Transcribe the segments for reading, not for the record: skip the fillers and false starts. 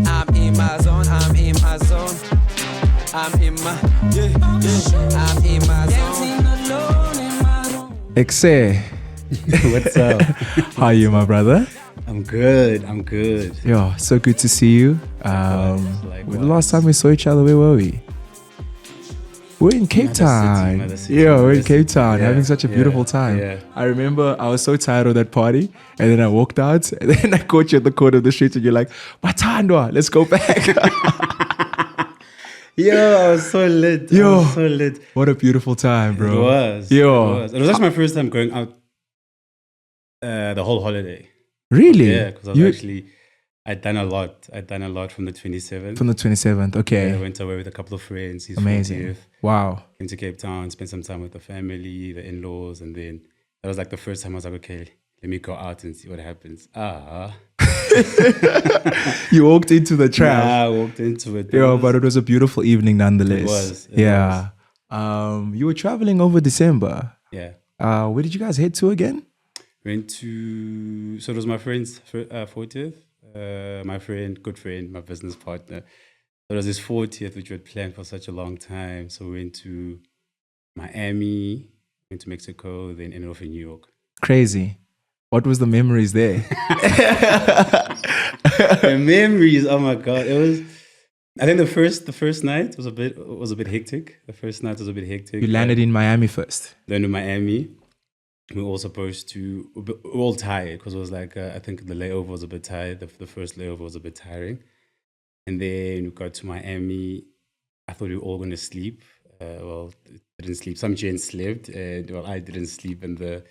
I'm in my zone, I'm in my zone. I'm in my, I'm in my zone. Exe, What's up? how are you, my brother? I'm good. Yo, so good to see you. Likewise. The last time we saw each other, where were we? We're in Cape Town. Yeah, we're in Cape Town, having such a beautiful time. Yeah. I remember I was so tired of that party, and then I walked out, and then I caught you at the corner of the street, and you're like, Matandwa, let's go back. Yo, I was so lit. Yo. I was so lit. What a beautiful time, bro. It was. Yo. It was actually my first time going out the whole holiday. Really? Yeah, because I'd done a lot. I'd done a lot from the 27th. From the 27th, okay. Yeah, I went away with a couple of friends. He's Amazing. 40th. Wow. Came to Cape Town, spent some time with the family, the in-laws, and then that was like the first time I was like, okay, let me go out and see what happens. You walked into the trap. Yeah, I walked into it. Yeah, but it was a beautiful evening nonetheless. It was. Yeah. You were traveling over December. Yeah. Where did you guys head to again? Went to, so it was my friend's 40th. My friend, good friend, my business partner. It was his 40th, which we had planned for such a long time. So we went to Miami, went to Mexico, then ended off in New York. Crazy. What was the memories there? The memories, oh my God. It was, I think the first night was a bit hectic. The first night was a bit hectic. You landed in Miami first. Then in Miami, we were all supposed to, we were all tired because it was like, I think the layover was a bit tired. The first layover was a bit tiring. And then we got to Miami. I thought we were all going to sleep. Didn't sleep. Some gents slept, and I didn't sleep. And the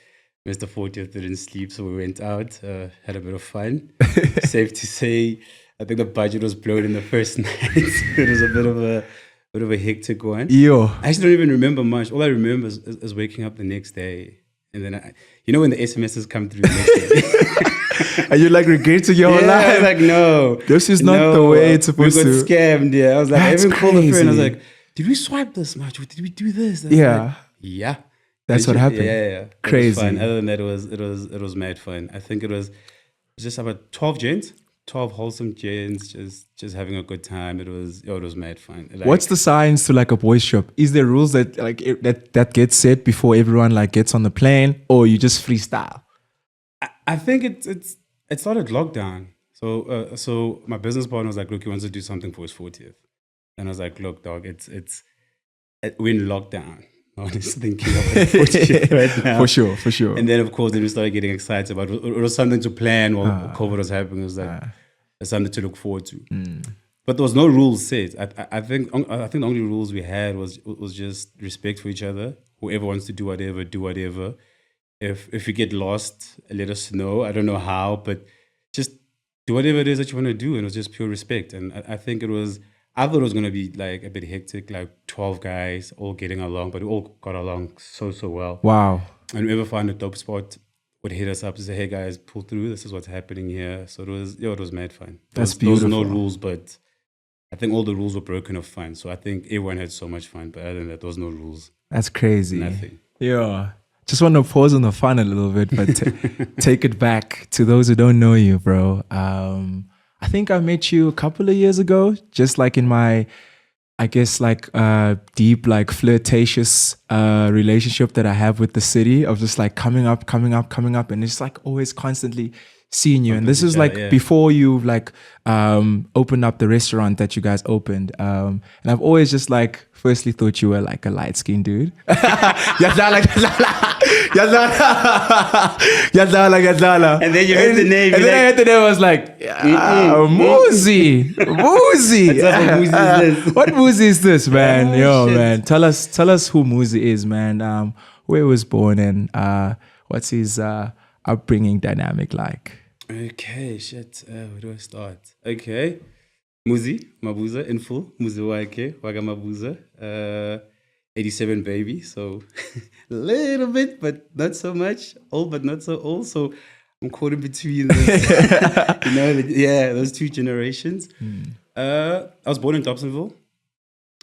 Mr. 40th didn't sleep, so we went out, had a bit of fun. Safe to say, I think the budget was blown in the first night. It was a bit of a hectic one. Yo. I actually don't even remember much. All I remember is waking up the next day. And then, when the SMSs come through the next day. Are you like regretting your whole life? I was like, no. This is not the way it's supposed to. We got scammed, yeah. I was like, That's I even called a friend. I was crazy. like, did we swipe this much? Or did we do this? Yeah. Yeah. That's what happened. Yeah. Crazy. It was fun. Other than that, it was mad fun. I think it was just about 12 gents, 12 wholesome gents, just having a good time. It was mad fun. Like, What's the signs to like a boys trip? Is there rules that that get set before everyone like gets on the plane, or you just freestyle? I think it started lockdown. So my business partner was like, look, he wants to do something for his 40th. And I was like, look, dog, we're in lockdown. No one is thinking of the 40th right now. For sure. And then, of course, we started getting excited about it. It was something to plan while COVID was happening. It was like something to look forward to. But there was no rules set. I think the only rules we had was just respect for each other. Whoever wants to do whatever, do whatever. If you get lost, let us know. I don't know how, but just do whatever it is that you want to do. And it was just pure respect. And I thought it was going to be like a bit hectic, like 12 guys all getting along, but we all got along so well. Wow. And whoever found a dope spot would hit us up and say, hey guys, pull through. This is what's happening here. So it was mad fun. That's beautiful. There was no rules, but I think all the rules were broken of fun. So I think everyone had so much fun, but other than that, there was no rules. That's crazy. Nothing. Yeah. Just want to pause on the fun a little bit, but take it back to those who don't know you, bro. I think I met you a couple of years ago, just like in my, I guess, like deep, like flirtatious relationship that I have with the city of just like coming up. And it's like always constantly seeing you. And this is like before you like opened up the restaurant that you guys opened. And I've always just like firstly thought you were like a light-skinned dude. Yadala. And then you heard the name. And then I heard the name, I was like, Muzi. What Muzi is this, man? Yo, shit. Man. Tell us who Muzi is, man. Where he was born and what's his upbringing dynamic like? Okay, shit. Where do I start? Okay. Muzi, Mabuza, in full. Muzi Waike, Waga Mabuza. 87 baby, so a little bit, but not so much. Old, but not so old. So I'm caught in between this, those two generations. I was born in Dobsonville,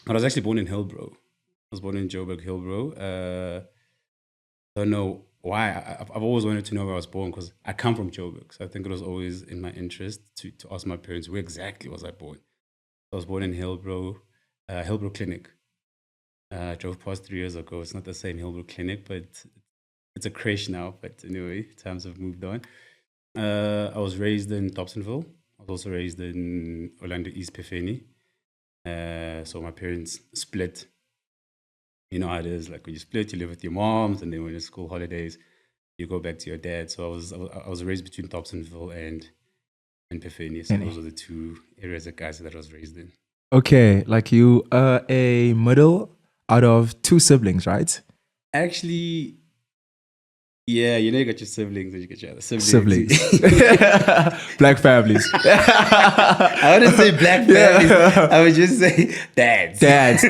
but I was actually born in Hillbrow. I was born in Joburg, Hillbrow. Don't know why. I've always wanted to know where I was born because I come from Joburg. So I think it was always in my interest to ask my parents where exactly was I born. I was born in Hillbrow Clinic. I drove past 3 years ago. It's not the same Hillbrow Clinic, but it's a creche now. But anyway, times have moved on. I was raised in Dobsonville. I was also raised in Orlando East Pefeni. So my parents split. You know how it is. Like when you split, you live with your moms, and then when it's school holidays, you go back to your dad. So I was raised between Dobsonville and Pefeni. So those are the two areas of guys that I was raised in. Okay, like you are a middle out of 2 siblings, right? Actually, yeah, you know, you got your siblings and you get your other siblings. Black families. I wouldn't say black families. I would just say dads. Dads.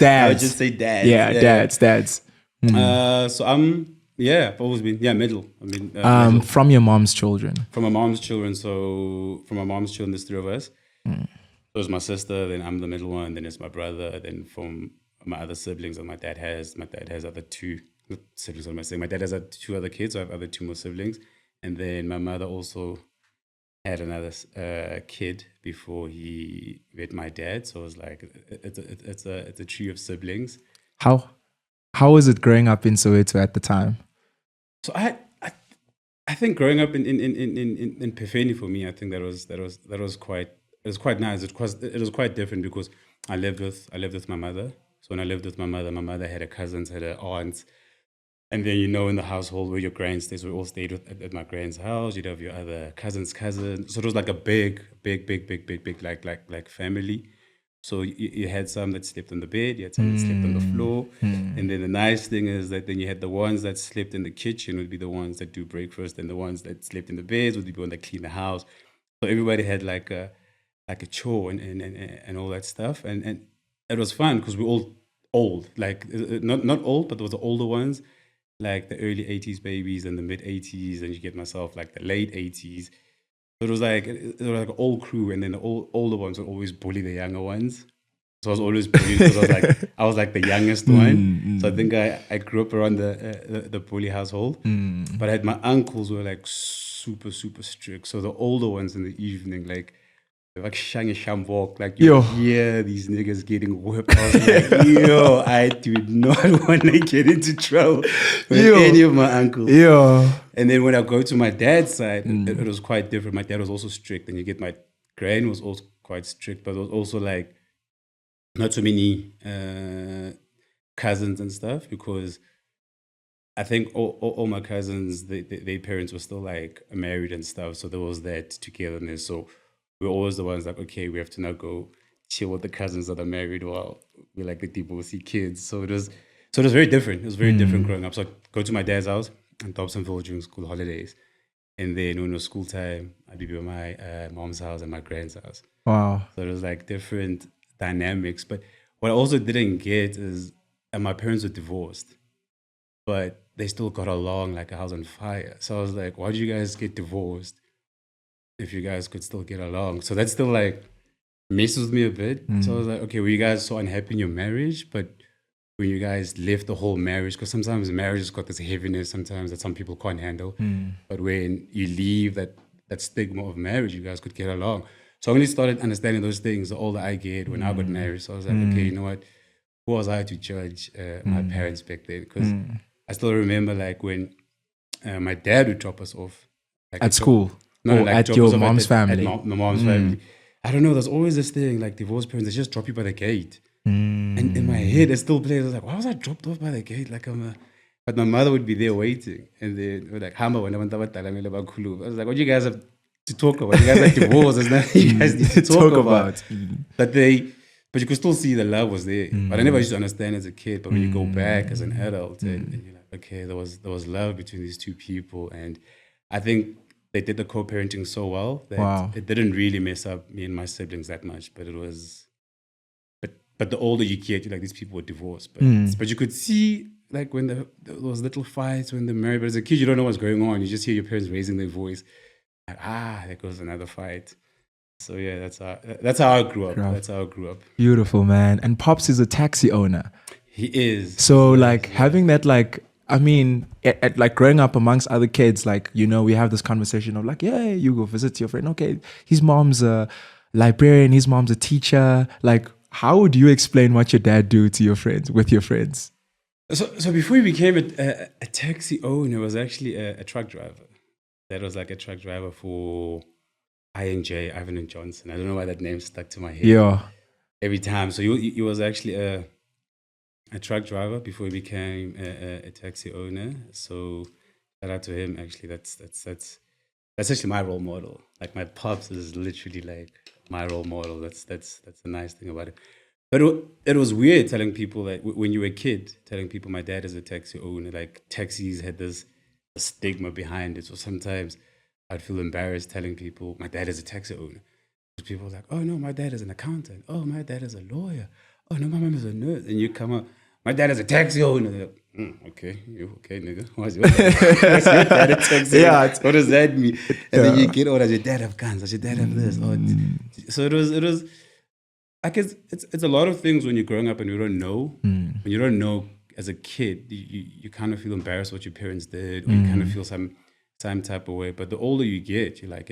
I would just say dads. Yeah. Dads. So I've always been, middle. I mean, middle. From your mom's children. From my mom's children. So from my mom's children, there's 3 of us. So it's my sister, then I'm the middle one, then it's my brother, then from my other siblings that my dad has other 2 siblings. What am I saying? My dad has 2 other kids, so I have other 2 more siblings. And then my mother also had another kid before he met my dad. So it was like, it's a tree of siblings. How was it growing up in Soweto at the time? So I think growing up in Pefeni for me, I think that was quite nice. It was quite different because I lived with my mother. So when I lived with my mother had her cousins, had her aunts. And then, you know, in the household where your grand stays, we all stayed at my grand's house. You'd have your other cousins. So it was like a big, like family. So you had some that slept on the bed, you had some that slept on the floor. And then the nice thing is that then you had the ones that slept in the kitchen would be the ones that do breakfast, and the ones that slept in the beds would be the ones that clean the house. So everybody had like a chore and all that stuff. And it was fun because we're all old, like not old, but there was the older ones, like the early 80s babies and the mid 80s, and you get myself like the late 80s. So it was like an old crew, and then the older ones would always bully the younger ones. So I was always bullied because I was like the youngest one. So I think I grew up around the bully household. But I had my uncles who were like super strict. So the older ones in the evening, like shangy shambok, like you hear these niggas getting whipped. I was like, I do not want to get into trouble with any of my uncles. And then when I go to my dad's side, it was quite different. My dad was also strict, and you get my grand was also quite strict, but it was also like not so many cousins and stuff, because I think all my cousins, their parents were still like married and stuff, so there was that togetherness. So we're always the ones like, okay, we have to now go chill with the cousins that are married while we're like the divorcee kids. So it was very different. It was very different growing up. So I'd go to my dad's house in Dobsonville during school holidays. And then when it was school time, I'd be at my mom's house and my grand's house. Wow. So it was like different dynamics. But what I also didn't get is, and my parents were divorced, but they still got along like a house on fire. So I was like, why did you guys get divorced if you guys could still get along? So that still like messes with me a bit. So I was like, okay, were you guys so unhappy in your marriage? But when you guys left the whole marriage, because sometimes marriage has got this heaviness sometimes that some people can't handle. But when you leave that stigma of marriage, you guys could get along. So I only started understanding those things the older I get when I got married. So I was like, okay, you know what? Who was I to judge my parents back then? Because I still remember like when my dad would drop us off. Like at school? No, like at your mom's family? At my mom's family. I don't know, there's always this thing, like divorced parents, they just drop you by the gate. And in my head, it still plays. I was like, why was I dropped off by the gate? Like but my mother would be there waiting. And then we're like, Hamba, when I was like, what do you guys have to talk about? You guys are divorced. There's nothing you guys need to talk about. But you could still see the love was there. But I never used to understand as a kid. But when you go back as an adult, and you're like, okay, there was love between these two people. And I think they did the co-parenting so well that it didn't really mess up me and my siblings that much. But it was, but the older you get, you're like, these people were divorced. But you could see, like, when those little fights when they're married. But as a kid, you don't know what's going on. You just hear your parents raising their voice. Like, there goes another fight. So yeah, that's how I grew up. That's how I grew up. Beautiful, man. And Pops is a taxi owner. He is. So like having that like I mean, like growing up amongst other kids, like, you know, we have this conversation of like, yeah, you go visit your friend. Okay, his mom's a librarian, his mom's a teacher. Like, how would you explain what your dad do to your friends, with your friends? So before he became a taxi owner, was actually a truck driver. That was like a truck driver for INJ, Ivan and Johnson. I don't know why that name stuck to my head Yeah. every time. So he was actually a truck driver before he became a taxi owner. So shout out to him. Actually, that's actually my role model. Like my pops is literally like my role model. That's a nice thing about it. But it was weird telling people that when you were a kid, telling people my dad is a taxi owner. Like taxis had this stigma behind it. So sometimes I'd feel embarrassed telling people my dad is a taxi owner. Because people were like, oh no, my dad is an accountant. Oh, my dad is a lawyer. Oh no, my mom is a nurse. And you come up, my dad is a taxi owner. They're like, okay, you okay, nigga? What's your dad a taxi owner? What does that mean? And then you get, oh, does your dad have guns? Does your dad have this? Oh, so it was. I guess it's a lot of things when you're growing up and you don't know. When you don't know as a kid, you kind of feel embarrassed what your parents did, or you kind of feel some type of way. But the older you get, you're like,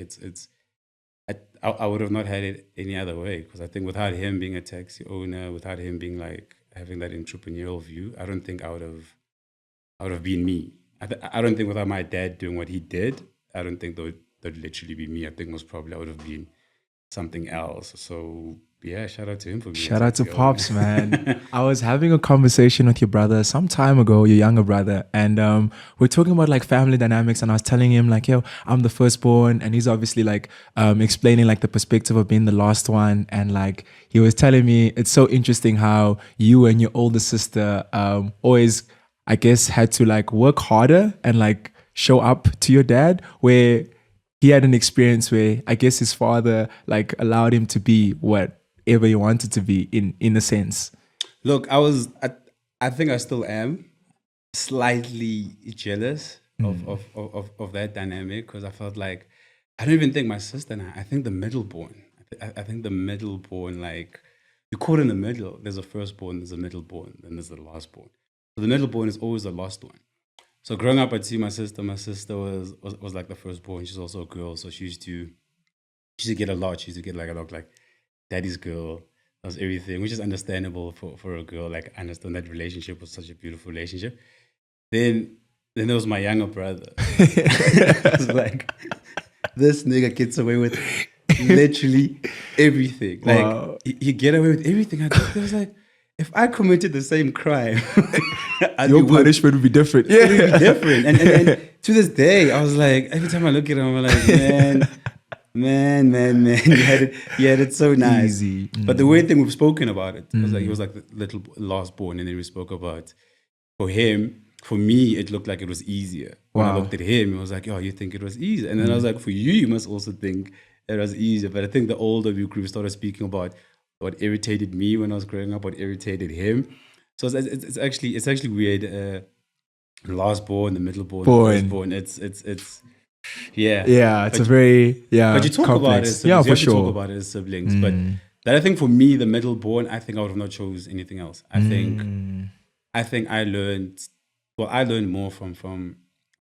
I would have not had it any other way, because I think without him being a taxi owner, without him being like having that entrepreneurial view, I don't think I would have been me. I don't think without my dad doing what he did, I don't think that would literally be me. I think most probably I would have been something else. So yeah, shout out to him for being Shout out to Pops, man. I was having a conversation with your brother some time ago, your younger brother, and we're talking about like family dynamics, and I was telling him like, yo, I'm the firstborn, and he's obviously like explaining like the perspective of being the last one, and like he was telling me it's so interesting how you and your older sister always, I guess, had to like work harder and like show up to your dad, where he had an experience where I guess his father like allowed him to be whatever he wanted to be in a sense. Look, I think I still am slightly jealous of that dynamic, because I felt like I don't even think my sister and I think the middleborn. I think the middleborn, like you're caught in the middle. There's a firstborn, there's a middleborn, then there's the lastborn. So the middleborn is always the last one. So growing up, I'd see my sister. My sister was like the firstborn. She's also a girl, so she used to get a lot. She used to get like a lot, like daddy's girl. Does everything, which is understandable for a girl. Like I understand that relationship was such a beautiful relationship. Then there was my younger brother. I was like, this nigga gets away with literally everything. Like Wow. he get away with everything. I was like, if I committed the same crime, Your punishment would be different. it would be different. And to this day, I was like, every time I look at him, I'm like, man, you had it so nice. Easy. But the weird thing, we've spoken about it. Was like he was like the little last born, and then we spoke about for him. For me, it looked like it was easier. When I Wow. looked at him, I was like, oh, you think it was easier? And then I was like, for you must also think it was easier. But I think the older we started speaking about what irritated me when I was growing up, what irritated him. So it's actually weird. Last born, the middle born, the first born. It's yeah. Yeah, it's a very But you talk complex. about it as siblings. Yeah, You for have to sure. talk about it as siblings. But that, I think for me, the middle born, I think I would have not chose anything else. I think I learned more from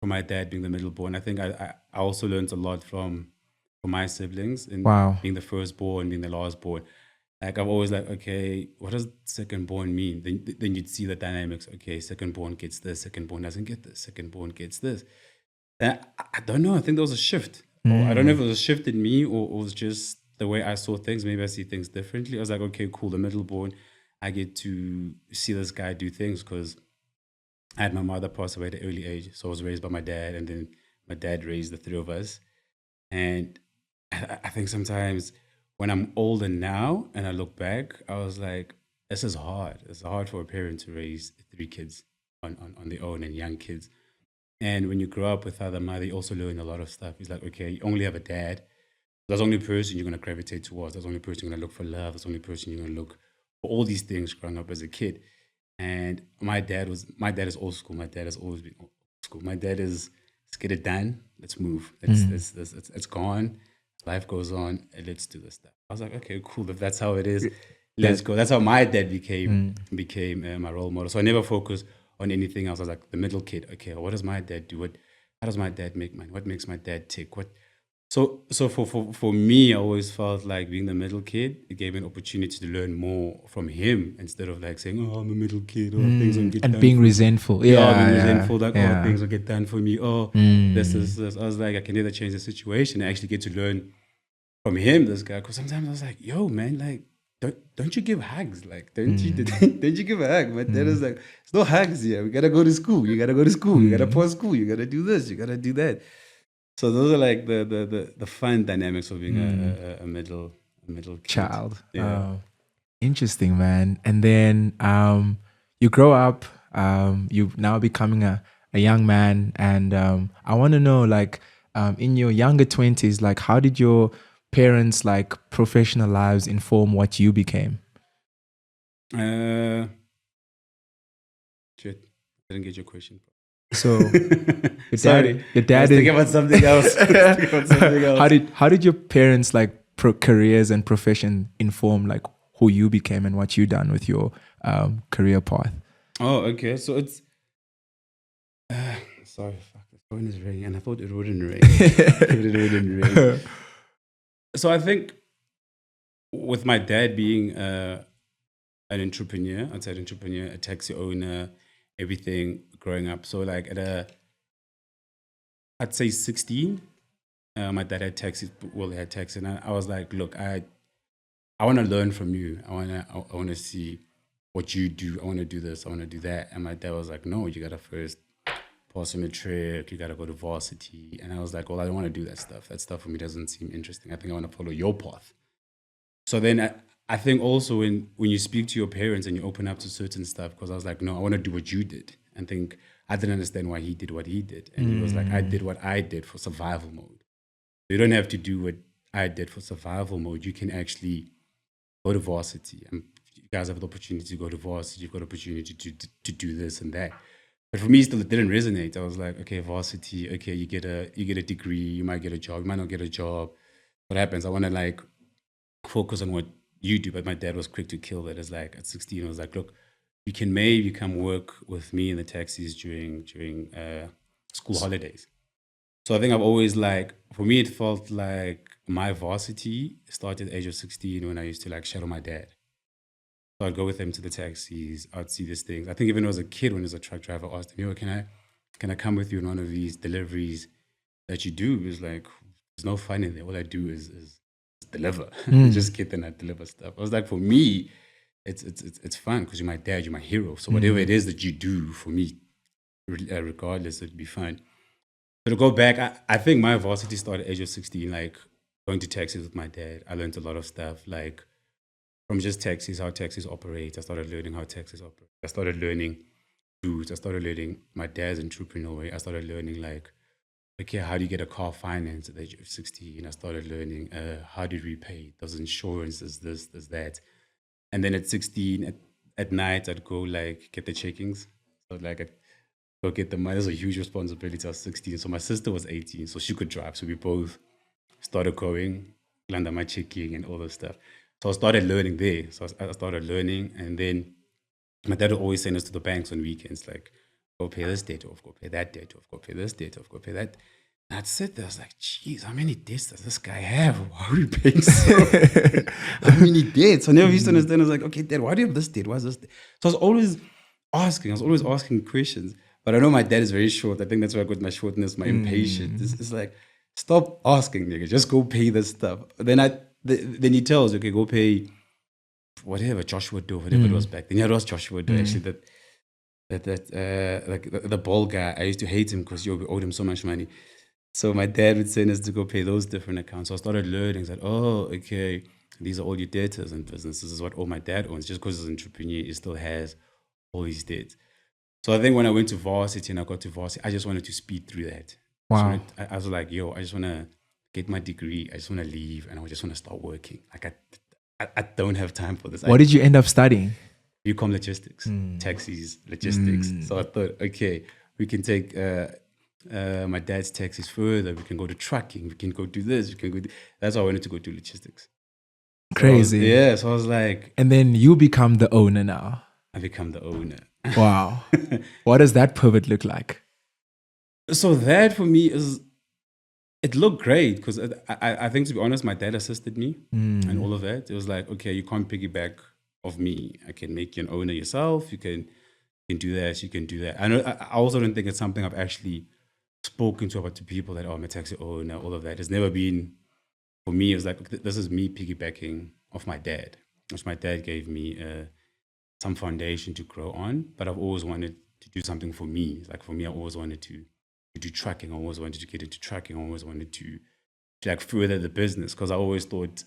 my dad being the middle born. I think I also learned a lot from my siblings and Wow. being the firstborn, being the last born. Like I'm always like, okay, what does second born mean? Then you'd see the dynamics. Okay, second born gets this, second born doesn't get this, second born gets this. And I don't know. I think there was a shift. Or I don't know if it was a shift in me or it was just the way I saw things. Maybe I see things differently. I was like, okay, cool. The middle born, I get to see this guy do things because I had my mother pass away at an early age. So I was raised by my dad, and then my dad raised the three of us. And I think sometimes when I'm older now and I look back, I was like, this is hard. It's hard for a parent to raise three kids on their own, and young kids. And when you grow up without a mother, you also learn a lot of stuff. It's like, okay, you only have a dad. That's the only person you're going to gravitate towards. That's the only person you're going to look for love. That's the only person you're going to look for all these things growing up as a kid. And my dad is old school. My dad has always been old school. My dad is, let's get it done. Let's move. It's gone. Life goes on. And let's do this stuff. I was like, okay, cool. If that's how it is, let's go. That's how my dad became my role model. So I never focused on anything else. I was like the middle kid. Okay, what does my dad do? How does my dad make money? What makes my dad tick? So for me, I always felt like being the middle kid, it gave me an opportunity to learn more from him instead of like saying, "Oh, I'm a middle kid," or things don't get done. And being resentful. Being Yeah. resentful, like, Yeah. oh, things will get done for me. Oh, this is this. I was like, I can either change the situation and actually get to learn from him, this guy. Because sometimes I was like, yo, man, like, don't you give hugs? Like, don't you give a hug? My dad is like, there's no hugs here. We gotta go to school. You gotta go to school. You gotta pause school. You gotta do this. You gotta do that. So those are like the fun dynamics of being a middle kid. Child. Yeah. Interesting, man. And then you grow up, you now becoming a young man, and I want to know, like, in your younger 20s, like, how did your parents' like professional lives inform what you became? Shit, I didn't get your question. So your Sorry, your I dad was thinking about something else. how did your parents like careers and profession inform like who you became and what you done with your career path? Oh, okay. So it's sorry, fuck, the phone is ringing, and I thought it wouldn't ring. It wouldn't ring. So I think with my dad being an entrepreneur, outside entrepreneur, a taxi owner, everything growing up. So like I'd say 16, my dad had taxis. Well, he had taxi, and I was like, look, I want to learn from you. I want to see what you do. I want to do this. I want to do that. And my dad was like, no, you gotta first pass your matric. You gotta go to varsity. And I was like, well, I don't want to do that stuff. That stuff for me doesn't seem interesting. I think I want to follow your path. So then I think also when you speak to your parents and you open up to certain stuff, because I was like, no, I want to do what you did. And think I didn't understand why he did what he did. And he was like, I did what I did for survival mode. You don't have to do what I did for survival mode. You can actually go to varsity. And you guys have the opportunity to go to varsity. You've got the opportunity to do this and that. But for me, still, it didn't resonate. I was like, okay, varsity. Okay, you get a degree. You might get a job. You might not get a job. What happens? I want to like focus on what you do. But my dad was quick to kill that. It's like at 16, I was like, look, you can maybe come work with me in the taxis during school holidays. So I think I've always like, for me, it felt like my varsity started at the age of 16 when I used to like shadow my dad. So I'd go with him to the taxis. I'd see these things. I think even as a kid, when I was a truck driver, I asked him, yo, can I come with you on one of these deliveries that you do? It was like, there's no fun in there. All I do is deliver. Just kid and I deliver stuff. I was like, for me, it's fun because you're my dad, you're my hero. So whatever it is that you do for me, regardless, it'd be fun. But to go back, I think my varsity started at the age of 16, like going to taxis with my dad. I learned a lot of stuff, like from just taxis, how taxis operate. I started learning how taxis operate. I started learning routes. I started learning my dad's entrepreneur. I started learning like, okay, how do you get a car finance at the age of 16? I started learning how do you repay? Does insurance, does this, does that. And then at 16, at night, I'd go like get the checkings. So like I'd go get the money. That was a huge responsibility. I was 16. So my sister was 18, so she could drive. So we both started going, land my checking and all this stuff. So I started learning there. So I started learning. And then my dad would always send us to the banks on weekends, like, go pay this debt off, go pay that debt off, go pay this debt off, go pay that. And I'd sit there, I was like, geez, how many debts does this guy have? Why are we paying so? How many debts? I never used to understand. I was like, okay, Dad, why do you have this debt? Why is this debt? So I was always asking questions. But I know my dad is very short. I think that's where I got my shortness, my impatience. It's like, stop asking, nigga. Just go pay this stuff. Then he tells, okay, go pay whatever Joshua do, whatever it was back then. Yeah, it was Joshua do actually. Like the ball guy, I used to hate him because we owed him so much money. So my dad would send us to go pay those different accounts. So I started learning. I said, oh, okay, these are all your debtors in business. This is what all my dad owns. Just because he's an entrepreneur, he still has all these debts. So I think when I went to varsity and I got to varsity, I just wanted to speed through that. Wow. I was like, yo, I just want to get my degree. I just want to leave and I just want to start working. Like I don't have time for this. What did you end up studying? Ucom logistics, taxis, logistics. So I thought, okay, we can take my dad's taxis further. We can go to trucking. We can go do this. We can go. That's why I wanted to go do logistics. Crazy. So I was like, and then you become the owner now. I become the owner. Wow. What does that pivot look like? So that for me is, it looked great because I think, to be honest, my dad assisted me and all of that. It was like, okay, you can't piggyback off me. I can make you an owner yourself. You can do that. You can do that. I also don't think it's something I've actually spoken to people that, oh, I'm a taxi owner, all of that. It's never been, for me, it was like, this is me piggybacking off my dad, which my dad gave me some foundation to grow on. But I've always wanted to do something for me. Like for me, I always wanted to do trucking. I always wanted to get into trucking. I always wanted to like further the business, because I always thought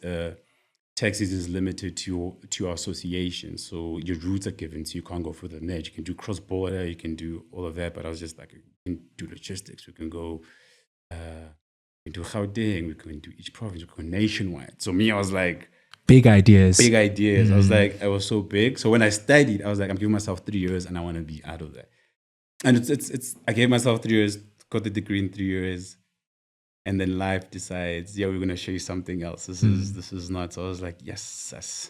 taxis is limited to our association. So your routes are given, so you can't go further than that. You can do cross border, you can do all of that. But I was just like, we can do logistics. We can go, we can do Gauteng. We can do each province. We can go nationwide. So me, I was like, big ideas. I was like, I was so big. So when I studied, I was like, I'm giving myself 3 years, and I want to be out of that. And it's. I gave myself 3 years. Got the degree in 3 years, and then life decides, yeah, we're gonna show you something else. This is not. So I was like, yes.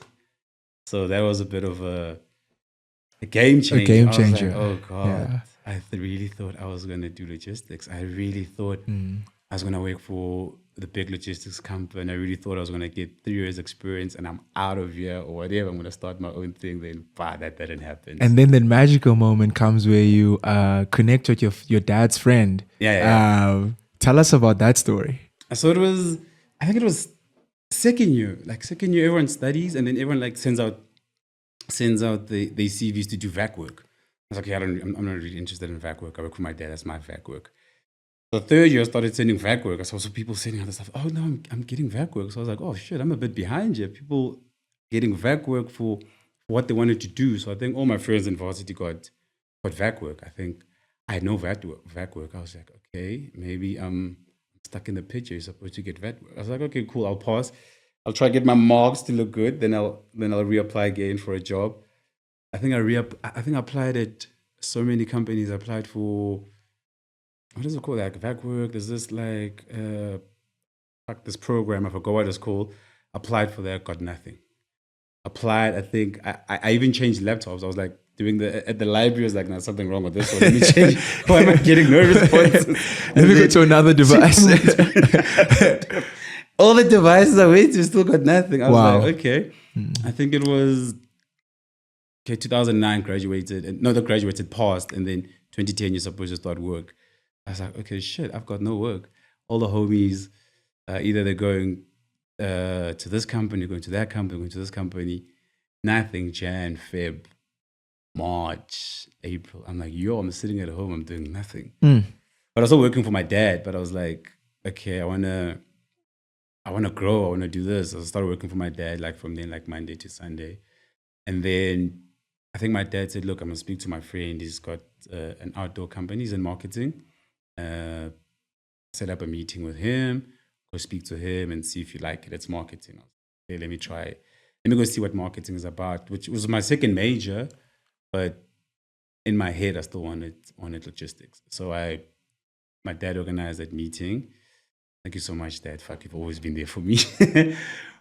So that was a bit of a game changer. A game I was changer. like, oh God, Yeah. I really thought I was gonna do logistics. I really thought I was gonna work for the big logistics company. I really thought I was gonna get 3 years experience, and I'm out of here or whatever. I'm gonna start my own thing. Then, that didn't happen. And then the magical moment comes where you connect with your dad's friend. Yeah. Tell us about that story. So I think it was second year. Like second year, everyone studies, and then everyone like sends out the CVs to do VAC work. I was like, okay, I'm not really interested in VAC work. I work for my dad. That's my VAC work. The third year, I started sending VAC work. I saw some people sending other stuff. Oh no, I'm getting VAC work. So I was like, oh shit, I'm a bit behind here. People getting VAC work for what they wanted to do. So I think all my friends in varsity got VAC work. I think I had no VAC work. I was like, okay, maybe I'm stuck in the picture. You're supposed to get VAC work. I was like, okay, cool. I'll pass. I'll try to get my marks to look good. Then I'll reapply again for a job. I think I applied at so many companies. I applied for, what is it called? Like VAC work. There's this like this program. I forgot what it's called. Applied for that, got nothing. Applied. I think I even changed laptops. I was like doing at the library. I was like, no, something wrong with this one. Let me change. Why am I getting no responses? Let me go to another device. All the devices I went to still got nothing. I was Wow. like, okay. I think it was 2009 graduated, and not graduated, passed, and then 2010 you're supposed to start work. I was like, okay, shit, I've got no work. All the homies, either they're going to this company, going to that company, going to this company. Nothing. Jan, Feb, March, April. I'm like, yo, I'm sitting at home, I'm doing nothing. But I was still working for my dad. But I was like, okay, I wanna grow. I wanna do this. I started working for my dad, like from then, like Monday to Sunday, and then I think my dad said, look, I'm gonna speak to my friend. He's got an outdoor company. He's in marketing. Set up a meeting with him, go speak to him and see if you like it. It's marketing. I was like, okay, let me try it. Let me go see what marketing is about, which was my second major, but in my head, I still wanted logistics. So my dad organized that meeting. Thank you so much, Dad. Fuck, you've always been there for me.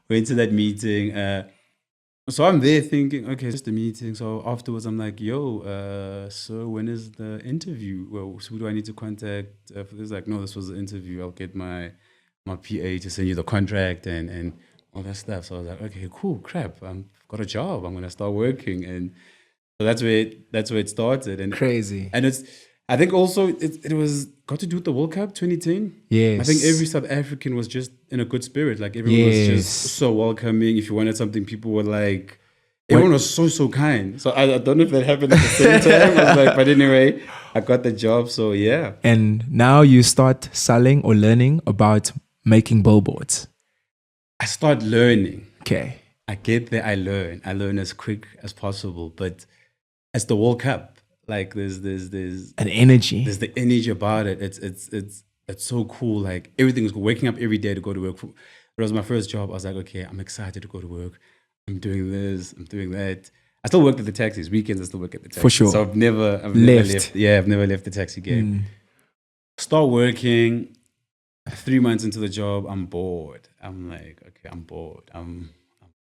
Went to that meeting. So I'm there thinking, okay, just a meeting. So afterwards, I'm like, yo, so when is the interview? Well, so who do I need to contact? For this? Like, no, this was the interview. I'll get my PA to send you the contract and all that stuff. So I was like, okay, cool, crap. I've got a job. I'm gonna start working, and so that's where it started. And Crazy. And I think also it was got to do with the World Cup 2010. Yes. I think every South African was just in a good spirit. Like everyone was just so welcoming. If you wanted something, people were like, everyone was so kind. So I don't know if that happened at the same time. I was like, but anyway, I got the job. So yeah. And now you start selling or learning about making billboards. I start learning. Okay. I get there, I learn as quick as possible. But it's the World Cup. Like there's an energy. There's the energy about it. It's so cool. Like everything is waking up every day to go to work. It was my first job. I was like, okay, I'm excited to go to work. I'm doing this. I'm doing that. I still worked at the taxis. Weekends I still work at the taxis. For sure. So I've never left. Yeah, I've never left the taxi game. Start working. 3 months into the job, I'm bored. I'm like, okay, I'm bored. I'm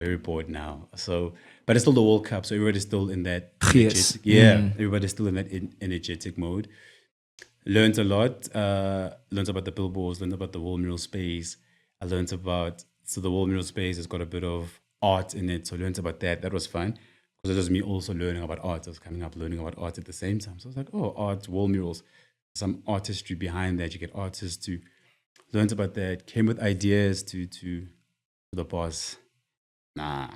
very bored now. So, but it's still the World Cup, so everybody's still in that Yes. everybody's still in that energetic mode. Learned a lot. Learned about the billboards. Learned about the wall mural space. I learned about the wall mural space has got a bit of art in it, so I learned about that. That was fun because it was me also learning about art. I was coming up learning about art at the same time. So I was like, oh, art, wall murals, some artistry behind that. You get artists to learn about that. Came with ideas to the boss. Nah,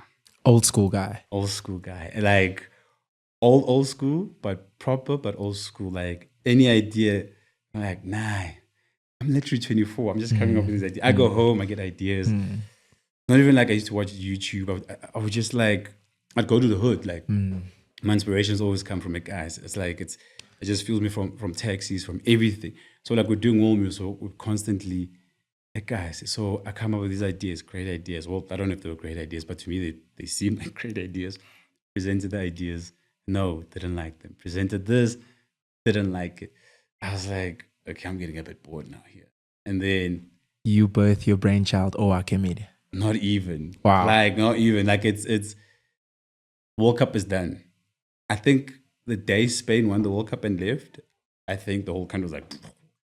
Old school guy. old school guy. Like old school, but proper, but old school. Like any idea, I'm like, nah. I'm literally 24. I'm just coming up with these ideas. I go home, I get ideas. Not even like I used to watch YouTube. I would just like, I'd go to the hood. Like my inspirations always come from it, guys. It's like, it just fuels me from taxis, from everything. So like we're doing wall music, so we're constantly, like guys, so I come up with these ideas, great ideas. Well, I don't know if they were great ideas, but to me, they seem like great ideas. Presented the ideas. No, didn't like them. Presented this, didn't like it. I was like, okay, I'm getting a bit bored now here. And then You birth your brainchild, Akemide. not even. Wow. Like not even. Like it's World Cup is done. I think the day Spain won the World Cup and left, I think the whole country was like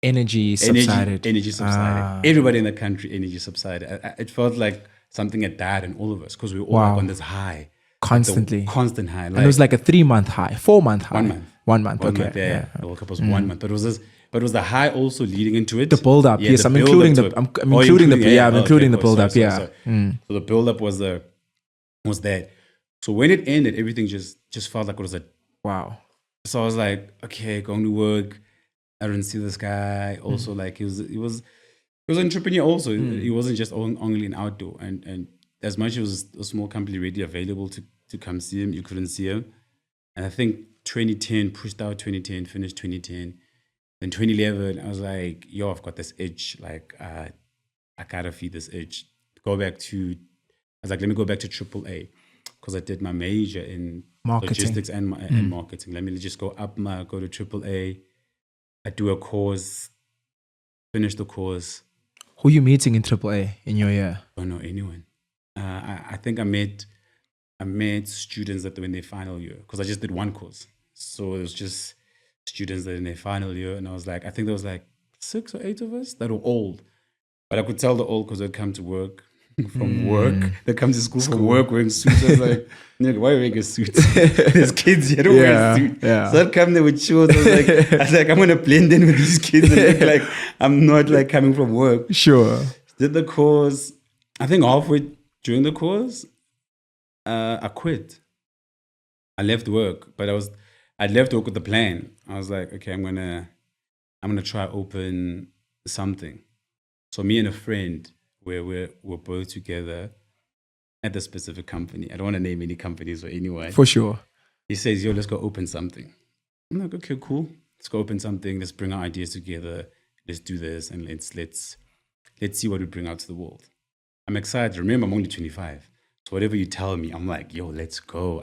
Energy subsided. Energy subsided. Everybody in the country, energy subsided. It felt like something had died in all of us because we were all like on this high. Constantly. Like constant high. Like, and it was like a 3-month high, 4-month high. 1 month. 1 month. 1 Okay. month, yeah. The World Cup was 1 month. But it was this. But it was the high also leading into it. The build up. Yes, the I'm build including up the. to it. I'm including the. Yeah, I'm including the build up. Sorry, Yeah. sorry. So the build up was that. So when it ended, everything just felt like it was a. Wow. So I was like, okay, going to work. I didn't see this guy. Also, like he was an entrepreneur. Also, he wasn't just only an outdoor. And as much as it was a small company ready available to come see him, you couldn't see him. And I think 2010 pushed out 2010, finished 2010. Then 2011, I was like, yo, I've got this itch. Like, I gotta feed this itch. I was like, let me go back to AAA because I did my major in Marketing. logistics and marketing. Let me just go to AAA. I do a course, finish the course. Who are you meeting in AAA in your year? I don't know anyone. I think I met students that were in their final year because I just did one course. So it was just students that were in their final year. And I was like, I think there was like 6 or 8 of us that were old. But I could tell they're old because they'd come to work from work. They come to school from work wearing suits. I was like, nigga, why are you wearing a suit? There's kids here, don't wear a suit. Yeah. So I'd come there with shorts. I was like, I'm going to blend in with these kids and look like I'm not like coming from work. Sure. Did the course. I think halfway during the course, I quit. I left work, but I left work with a plan. I was like, okay, I'm gonna try open something. So me and a friend, we're both together at the specific company. I don't want to name any companies or anyone. For sure. He says, yo, let's go open something. I'm like, okay, cool. Let's go open something. Let's bring our ideas together. Let's do this and let's see what we bring out to the world. I'm excited. Remember, I'm only 25. So whatever you tell me, I'm like, yo, let's go.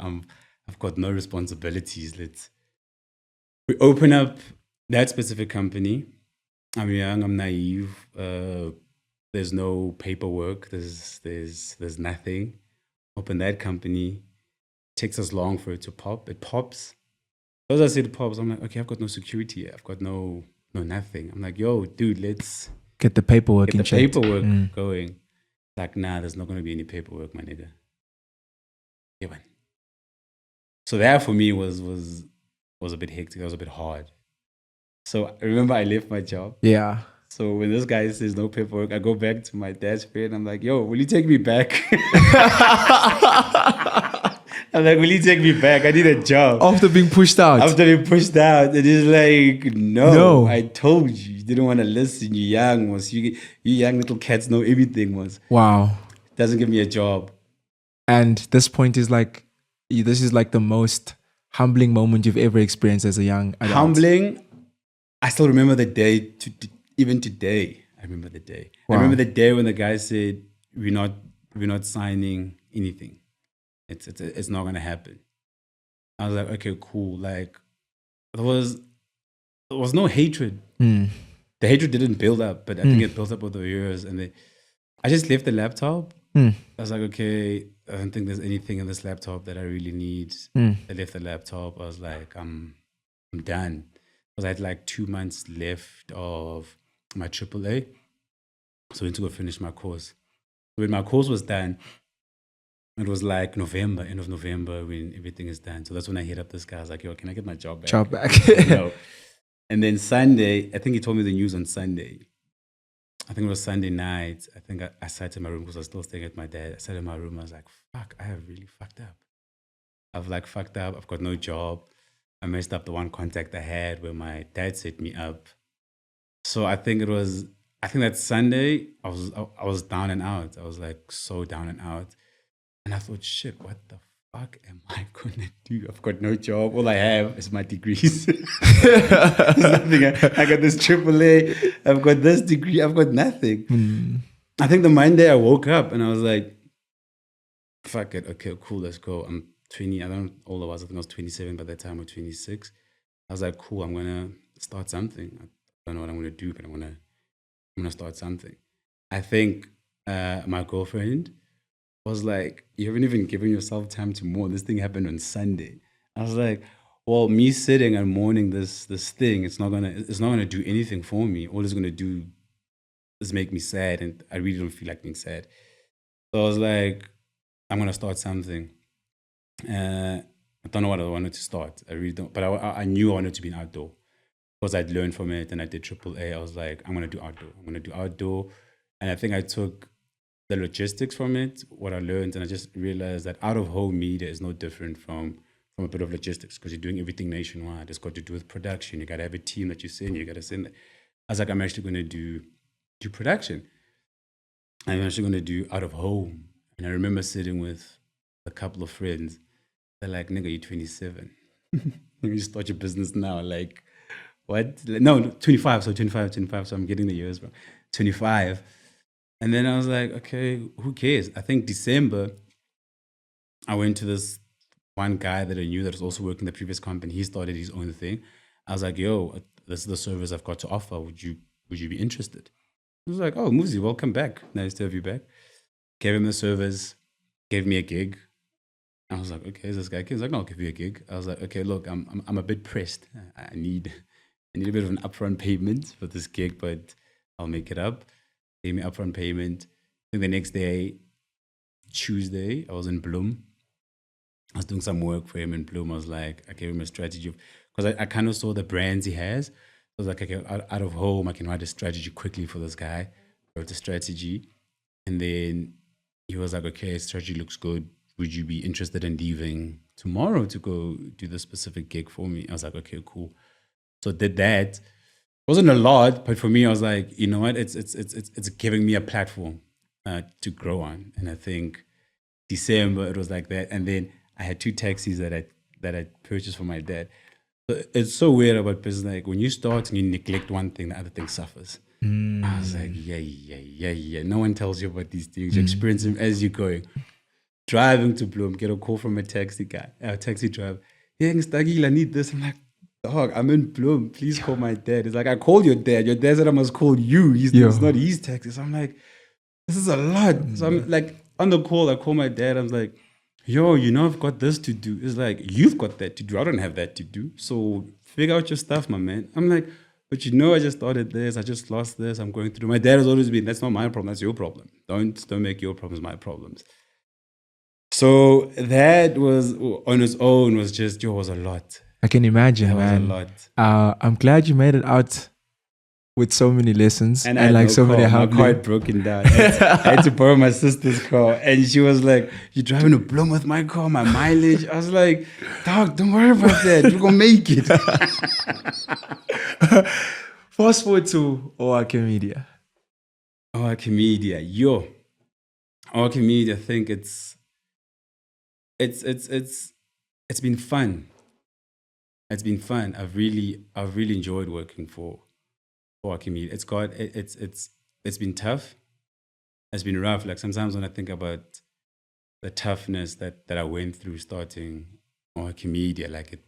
I've got no responsibilities. We open up that specific company. I'm young, I'm naive. There's no paperwork. There's nothing. Open that company. Takes us long for it to pop. It pops. As I said, it pops. I'm like, okay, I've got no security here. I've got no nothing. I'm like, yo, dude, let's get the paperwork going. Like, nah, there's not going to be any paperwork, my nigga. Yeah, man. So that for me was a bit hectic. That was a bit hard. So I remember I left my job. Yeah. So when this guy says no paperwork, I go back to my dad's friend. I'm like, yo, will you take me back? I'm like, will you take me back? I need a job. After being pushed out. And he's like, no. I told you. You didn't want to listen. You're young. You young little cats know everything. Wow. Doesn't give me a job. And this point is like, this is like the most humbling moment you've ever experienced as a young adult. Humbling. I still remember the day, even today. I remember the day. Wow. I remember the day when the guy said, we're not signing anything. It's not gonna happen. I was like, okay, cool. Like there was no hatred. The hatred didn't build up, but I think it built up over the years. And I just left the laptop Mm. I was like, okay, I don't think there's anything in this laptop that I really need. Mm. I left the laptop. I was like, I'm done. Because I had like 2 months left of my AAA. So I went to go finish my course. When my course was done, it was like November, end of November, when everything is done. So that's when I hit up this guy. I was like, yo, can I get my job back? Job back. No. And then Sunday, I think he told me the news on Sunday. I think it was Sunday night. I think I sat in my room because I was still staying at my dad. I sat in my room. I was like, fuck, I have really fucked up. I've like fucked up. I've got no job. I messed up the one contact I had where my dad set me up. So I think that Sunday, I was down and out. I was like so down and out. And I thought, shit, what the fuck am I gonna do? I've got no job. All I have is my degrees. There's nothing. I got this AAA. I've got this degree. I've got nothing. I think the Monday I woke up and I was like, fuck it. Okay, cool. Let's go. I'm 20. I don't know all of us. I think I was 27 by that time, or 26. I was like, cool. I'm gonna start something. I don't know what I'm gonna do, but I'm gonna start something. I think my girlfriend was like, you haven't even given yourself time to mourn. This thing happened on Sunday. I was like, well, me sitting and mourning this thing, it's not gonna do anything for me. All it's gonna do is make me sad, and I really don't feel like being sad. So I was like, I'm gonna start something. I don't know what I wanted to start. I really don't. But I knew I wanted to be an outdoor because I'd learned from it, and I did AAA. I was like, I'm gonna do outdoor. And I think I took the logistics from it, what I learned, and I just realized that out of home media is no different from a bit of logistics because you're doing everything nationwide. It's got to do with production. You got to have a team that you send. You got to send. I was like, I'm actually going to do production. I'm actually going to do out of home. And I remember sitting with a couple of friends. They're like, nigga, you're 27. You start your business now. Like, what? No, 25. So 25. So I'm getting the years, bro. 25. And then I was like, okay, who cares? I think December, I went to this one guy that I knew that was also working the previous company. He started his own thing. I was like, yo, this is the service I've got to offer. Would you be interested? He was like, oh, Muzi, welcome back. Nice to have you back. Gave him the service, gave me a gig. I was like, okay, is this guy? He was like, no, I'll give you a gig. I was like, okay, look, I'm a bit pressed. I need a bit of an upfront payment for this gig, but I'll make it up. Gave me upfront payment. I think the next day, Tuesday, I was in Bloom. I was doing some work for him in Bloom. I was like, I gave him a strategy because I kind of saw the brands he has. I was like, okay, out of home, I can write a strategy quickly for this guy. Wrote a strategy. And then he was like, okay, strategy looks good. Would you be interested in leaving tomorrow to go do the specific gig for me? I was like, okay, cool. So did that. Wasn't a lot, but for me, I was like, you know what? It's giving me a platform to grow on. And I think December it was like that. And then I had 2 taxis that I purchased for my dad. So it's so weird about business. Like when you start and you neglect one thing, the other thing suffers. I was like, yeah. No one tells you about these things. You experience them as you're going. Driving to Bloom, get a call from a taxi driver. Hey, I need this. I'm like, dog, I'm in Bloom. Please call my dad. It's like, I called your dad. Your dad said I must call you. It's not his taxi. So I'm like, this is a lot. So I'm like, on the call, I call my dad. I was like, yo, I've got this to do. It's like, you've got that to do. I don't have that to do. So figure out your stuff, my man. I'm like, but I just started this. I just lost this. I'm going through. My dad has always been, that's not my problem. That's your problem. Don't make your problems my problems. So that was on its own was a lot. I can imagine, man. Was a lot. I'm glad you made it out with so many lessons and like no so car. many My help. car had broken down. I had to borrow my sister's car, and she was like, "You're driving to Bloom with my car, my mileage." I was like, "Dog, don't worry about that. We're gonna make it." Fast forward to ORK Media. ORK Media, ORK Media. I think it's been fun. It's been fun. I've really enjoyed working for ORK Media. It's been tough. It's been rough. Like sometimes when I think about the toughness that I went through starting ORK Media, like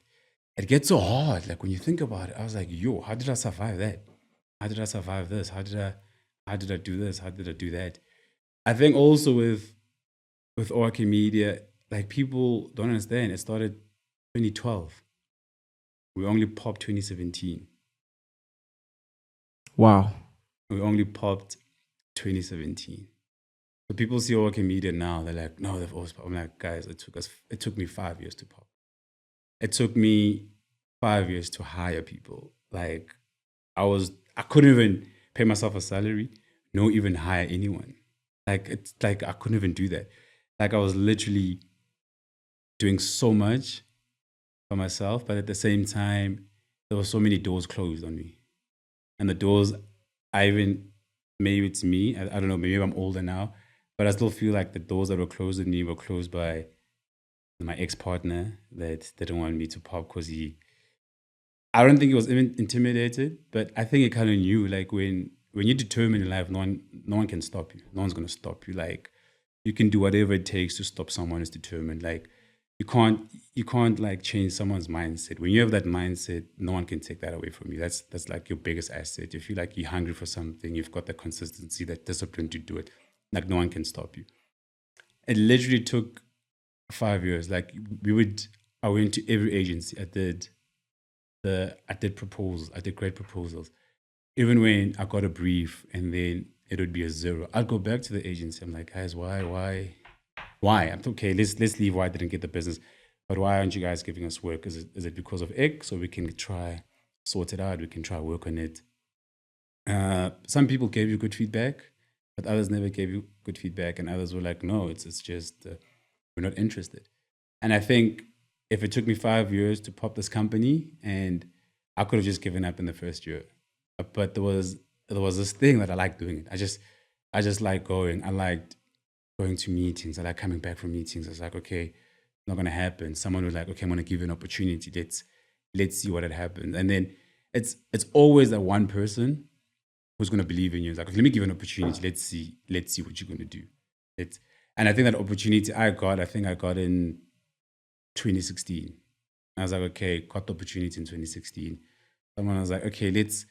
it gets so hard. Like when you think about it, I was like, yo, how did I survive that? How did I survive this? How did I do this? How did I do that? I think also with with ORK Media, like people don't understand. It started 2012. We only popped 2017. Wow. We only popped 2017. So people see ORK Media now. They're like, no, they've always popped. I'm like, guys, it took me 5 years to pop. It took me 5 years to hire people. Like I couldn't even pay myself a salary, nor even hire anyone. Like it's like I couldn't even do that. Like I was literally doing so much for myself, but at the same time, there were so many doors closed on me. And the doors, maybe it's me, I don't know, maybe I'm older now, but I still feel like the doors that were closed on me were closed by my ex-partner that didn't want me to pop because I don't think he was even intimidated, but I think he kind of knew, like when you're determined in life, no one can stop you. No one's going to stop you. Like you can do whatever it takes to stop someone who's determined. Like you can't like change someone's mindset. When you have that mindset, no one can take that away from you. That's like your biggest asset. If you like you're hungry for something, you've got the consistency, that discipline to do it. Like no one can stop you. It literally took 5 years. Like I went to every agency. I did proposals. I did great proposals. Even when I got a brief and then it would be a 0, I'd go back to the agency. I'm like, guys, why? I'm okay. Let's leave. Why I didn't get the business, but why aren't you guys giving us work? Is it because of X? So we can try sort it out. We can try work on it. Some people gave you good feedback, but others never gave you good feedback, and others were like, no, it's just we're not interested. And I think if it took me 5 years to pop this company, and I could have just given up in the first year, but there was this thing that I liked doing it. I just like going. I liked going to meetings. I like coming back from meetings. I was like, okay, not gonna happen. Someone was like, okay, I'm gonna give you an opportunity. Let's see what had happened. And then it's always that one person who's gonna believe in you. It's like, let me give you an opportunity. Let's see what you're gonna do. And I think that opportunity I got in 2016. I was like, okay, got the opportunity in 2016. Someone was like, okay, let's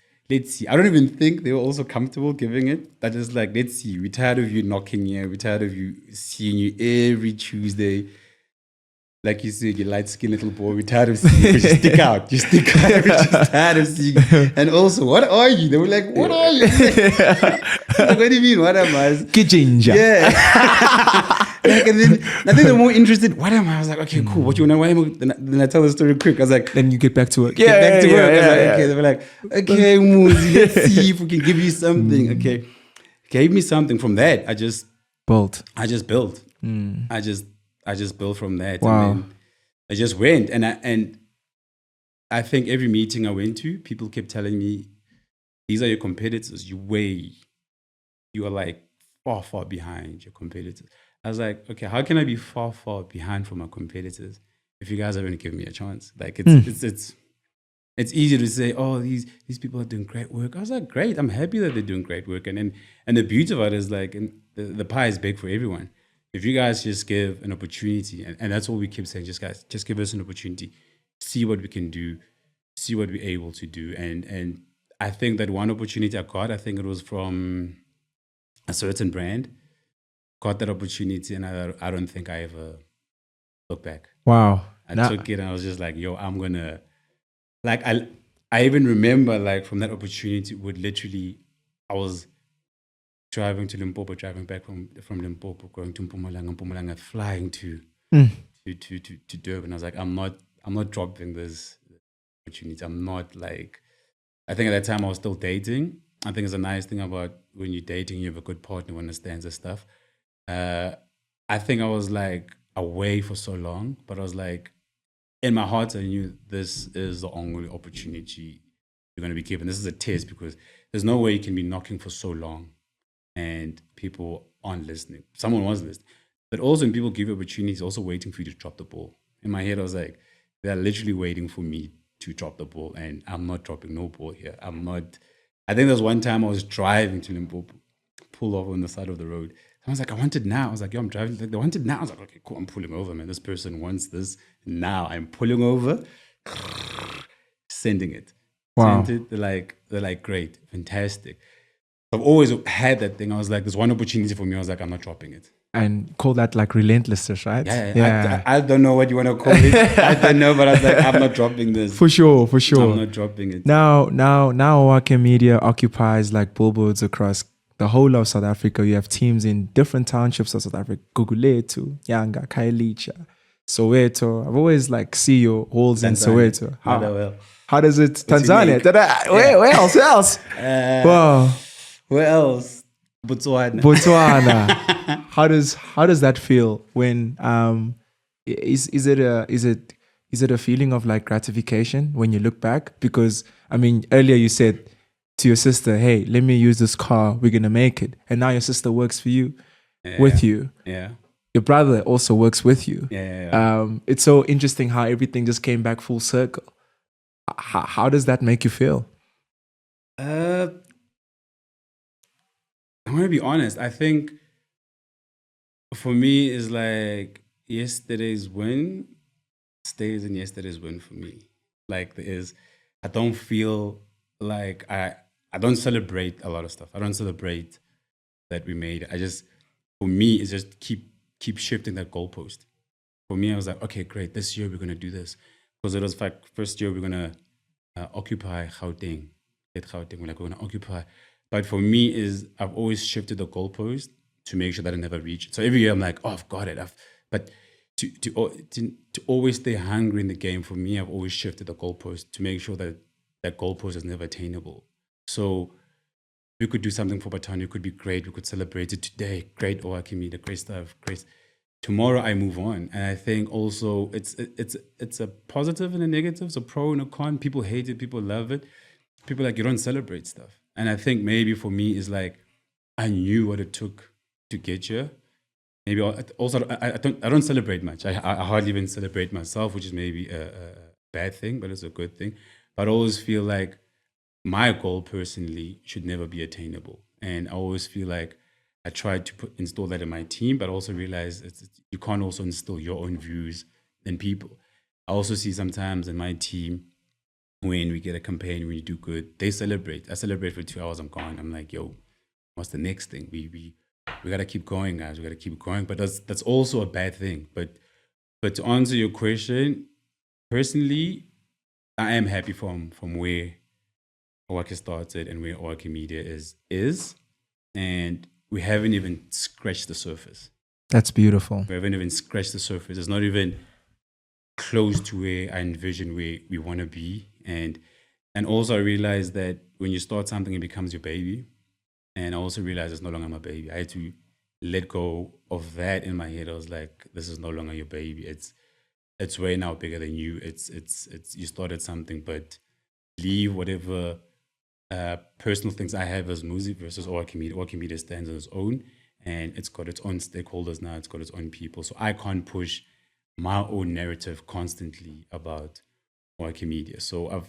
see. I don't even think they were also comfortable giving it. That is like, let's see. We're tired of you knocking here. We're tired of you seeing you every Tuesday. Like you said, you light-skinned little boy. We're tired of seeing you. Just stick out. We're just tired of seeing you. And also, what are you? They were like, what are you? Like, what do you mean? What am I? Ginger. Yeah. Like, and then I think they're more interested. What am I? I was like, okay, cool. What you want to know? Then I tell the story quick. I was like, Then you get back to work. Get back to work. I was like, okay. They were like, okay, Muzi, let's see if we can give you something. Okay. Gave me something from that. I just built. I just built from that. Wow. And then I just went. And I think every meeting I went to, people kept telling me, these are your competitors. You are like far, far behind your competitors. I was like, okay, how can I be far, far behind from my competitors if you guys haven't given me a chance? Like it's easy to say, oh, these people are doing great work. I was like, great, I'm happy that they're doing great work. And the beauty of it is like, and the pie is big for everyone. If you guys just give an opportunity, and that's what we keep saying, just give us an opportunity, see what we can do, see what we're able to do. And I think that one opportunity I got, I think it was from a certain brand, got that opportunity, and I don't think I ever looked back. Wow. I took it and I was just like, yo, I'm gonna, like, I even remember, like, from that opportunity, I was driving to Limpopo, driving back from Limpopo, going to Mpumalanga, flying to Durban. I was like, I'm not dropping this opportunity. I'm not, like, I think at that time I was still dating. I think it's a nice thing about when you're dating, you have a good partner who understands this stuff. I think I was like away for so long, but I was like, in my heart, I knew this is the only opportunity you're going to be given. This is a test because there's no way you can be knocking for so long and people aren't listening. Someone was listening. But also when people give you opportunities, also waiting for you to drop the ball. In my head, I was like, they're literally waiting for me to drop the ball, and I'm not dropping no ball here. I think there was one time I was driving to Limpopo, pulled off on the side of the road. I was like, I want it now. I was like, yo, I'm driving. Like, they want it now. I was like, okay, cool. I'm pulling over, man. This person wants this now. I'm pulling over, sending it. Wow. Sent it. They're like, great, fantastic. I've always had that thing. I was like, there's one opportunity for me. I was like, I'm not dropping it. and call that like relentlessness, right? I don't know what you want to call it. I don't know, but I was like, I'm not dropping this. For sure. I'm not dropping it. Now, Owake Media occupies like billboards across the whole of South Africa. You have teams in different townships of South Africa: Guguletu, Yanga, Khayelitsha, Soweto. I've always like see your halls in Soweto. How does it? Tanzania. Where else? Wow. Where else? Botswana. How does that feel when is it a feeling of like gratification when you look back? Because I mean, earlier you said to your sister, "Hey, let me use this car. We're gonna make it." And now your sister works for you, with you. Yeah. Your brother also works with you. Yeah. It's so interesting how everything just came back full circle. How does that make you feel? I'm gonna be honest. I think for me is like yesterday's win stays in yesterday's win for me. Like I don't feel like I don't celebrate a lot of stuff. I don't celebrate that we made. For me, it's just keep shifting that goalpost. For me, I was like, okay, great. This year we're gonna do this because it was like first year we're gonna occupy Gauteng. We're gonna occupy. But for me, I've always shifted the goalpost to make sure that I never reach it. So every year I'm like, oh, I've got it. But to always stay hungry in the game, for me, I've always shifted the goalpost to make sure that that goalpost is never attainable. So we could do something for Baton. It could be great. We could celebrate it today. Great Owake, the great stuff. Great. Tomorrow I move on. And I think also it's a positive and a negative. So pro and a con. People hate it. People love it. People like, you don't celebrate stuff. And I think maybe for me is like, I knew what it took to get here. Maybe also I don't celebrate much. I hardly even celebrate myself, which is maybe a bad thing, but it's a good thing. But I always feel like my goal personally should never be attainable. And I always feel like I tried to install that in my team, but also realize you can't also instill your own views in people. I also see sometimes in my team, when we get a campaign, when you do good, they celebrate. I celebrate for 2 hours, I'm gone. I'm like, yo, what's the next thing? We gotta keep going, guys. We gotta keep going. But that's also a bad thing. But to answer your question, personally, I am happy from where Owake started and where Owake Media is. And we haven't even scratched the surface. That's beautiful. We haven't even scratched the surface. It's not even close to where I envision where we want to be. And also I realized that when you start something, it becomes your baby. And I also realized it's no longer my baby. I had to let go of that in my head. I was like, this is no longer your baby. It's way now bigger than you. It's you started something, but leave whatever personal things I have as Muzi versus Owake Media. Owake Media stands on its own, and it's got its own stakeholders now. It's got its own people. So I can't push my own narrative constantly about Owake Media. So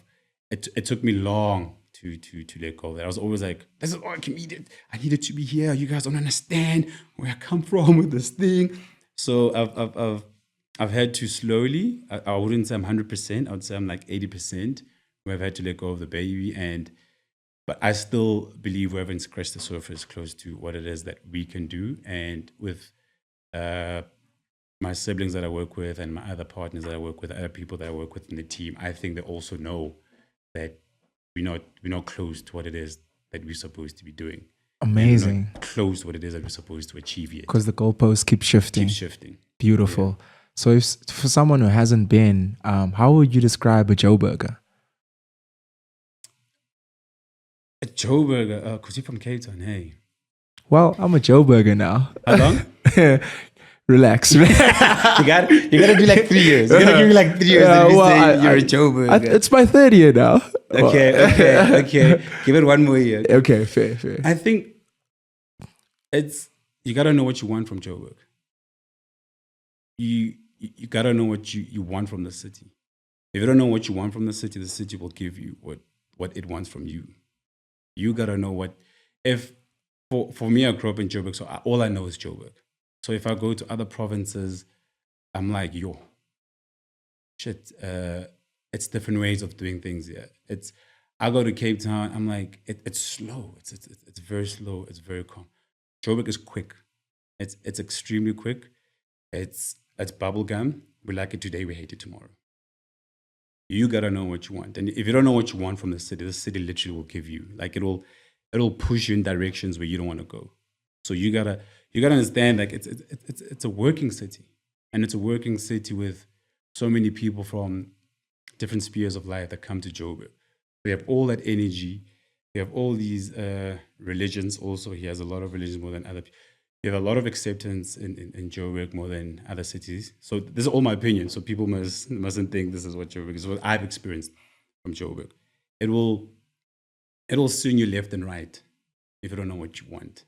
it took me long to let go of that. I was always like, this is Owake Media. I needed to be here. You guys don't understand where I come from with this thing. So I've had to slowly, I wouldn't say I'm 100%, I would say I'm like 80%, where I've had to let go of the baby. But I still believe we haven't scratched the surface close to what it is that we can do. And with my siblings that I work with and my other partners that I work with, other people that I work with in the team, I think they also know that we're not close to what it is that we're supposed to be doing. Amazing. We're not close to what it is that we're supposed to achieve yet. Because the goalposts keep shifting. Beautiful. Yeah. So if for someone who hasn't been, how would you describe a Joe Burger? A Joe Burger? Because you're from Cape Town, hey. Well, I'm a Joe Burger now. How long? Relax. you gotta do like 3 years. You gotta give me like 3 years. You're a Joe Burger. It's my third year now. Okay. Give it one more year. Okay, fair. I think you gotta know what you want from Joe Burger. You gotta know what you want from the city. If you don't know what you want from the city will give you what it wants from you. You gotta know what. If for me, I grew up in Joburg, so all I know is Joburg. So if I go to other provinces, I'm like, yo, shit, it's different ways of doing things here. I go to Cape Town, I'm like, it's slow. It's very slow. It's very calm. Joburg is quick. It's extremely quick. It's bubble gum. We like it today, we hate it tomorrow. You gotta know what you want. And if you don't know what you want from the city literally will give you. Like it'll push you in directions where you don't want to go. So you gotta understand like it's a working city. And it's a working city with so many people from different spheres of life that come to Joburg. We have all that energy. We have all these religions also. He has a lot of religions more than other people. You have a lot of acceptance in Joburg more than other cities. So this is all my opinion. So people mustn't think this is what Joburg is. What I've experienced from Joburg. It'll swing you left and right if you don't know what you want.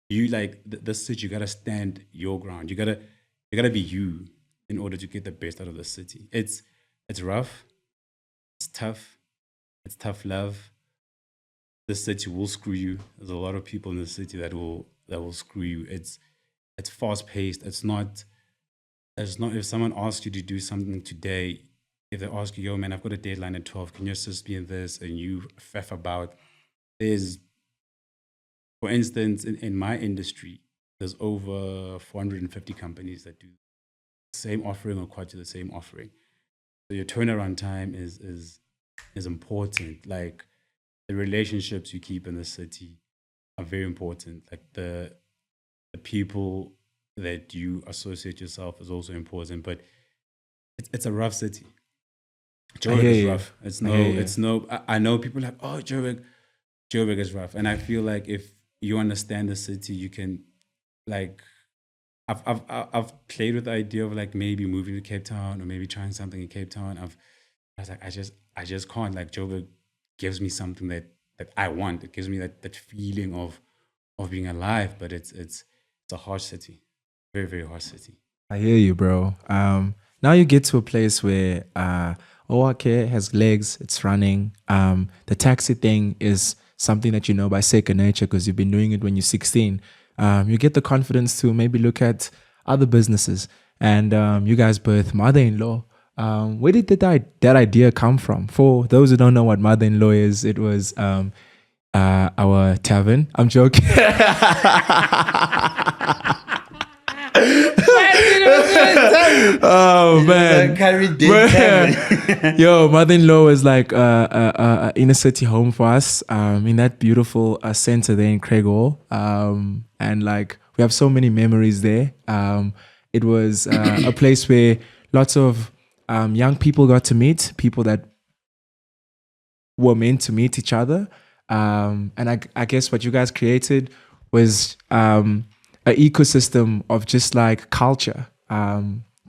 You like the city. You gotta stand your ground. You gotta be you in order to get the best out of the city. It's rough. It's tough. It's tough love. The city will screw you. There's a lot of people in the city that will screw you. It's fast paced. It's not if someone asks you to do something today, if they ask you, yo man, I've got a deadline at 12, can you assist me in this? And you faff about. There's, for instance, in my industry, there's over 450 companies that do the same offering or quite the same offering. So your turnaround time is important. Like the relationships you keep in the city are very important. Like the people that you associate yourself is also important. But it's a rough city. Joburg is rough. I know people are like, oh, Joburg is rough. And I feel like if you understand the city, you can like I've played with the idea of like maybe moving to Cape Town or maybe trying something in Cape Town. I was like, I just can't. Like Joburg gives me something that I want. It gives me that feeling of being alive. But it's a harsh city, very very harsh city. I hear you, bro. Now you get to a place where okay, has legs, it's running. The taxi thing is something that you know by second nature because you've been doing it when you're 16. You get the confidence to maybe look at other businesses. And you guys both mother-in-law. Where did that idea come from? For those who don't know what mother-in-law is, it was our tavern. I'm joking. Oh man, yo, mother-in-law was like a inner city home for us in that beautiful center there in Craig Hall, and like we have so many memories there. It was a place where lots of young people got to meet people that were meant to meet each other, and I guess what you guys created was an ecosystem of just like culture.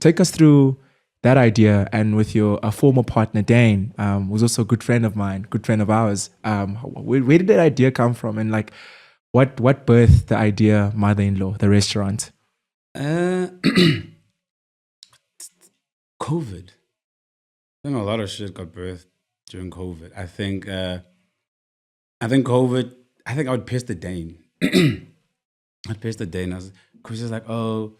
Take us through that idea, and with your former partner Dane, who's also a good friend of mine, good friend of ours. Where did that idea come from, and like what birthed the idea, mother-in-law, the restaurant? COVID. I think a lot of shit got birthed during COVID. I think COVID. I think I would piss the Dane. I'd piss the Dane. Because he's like, oh,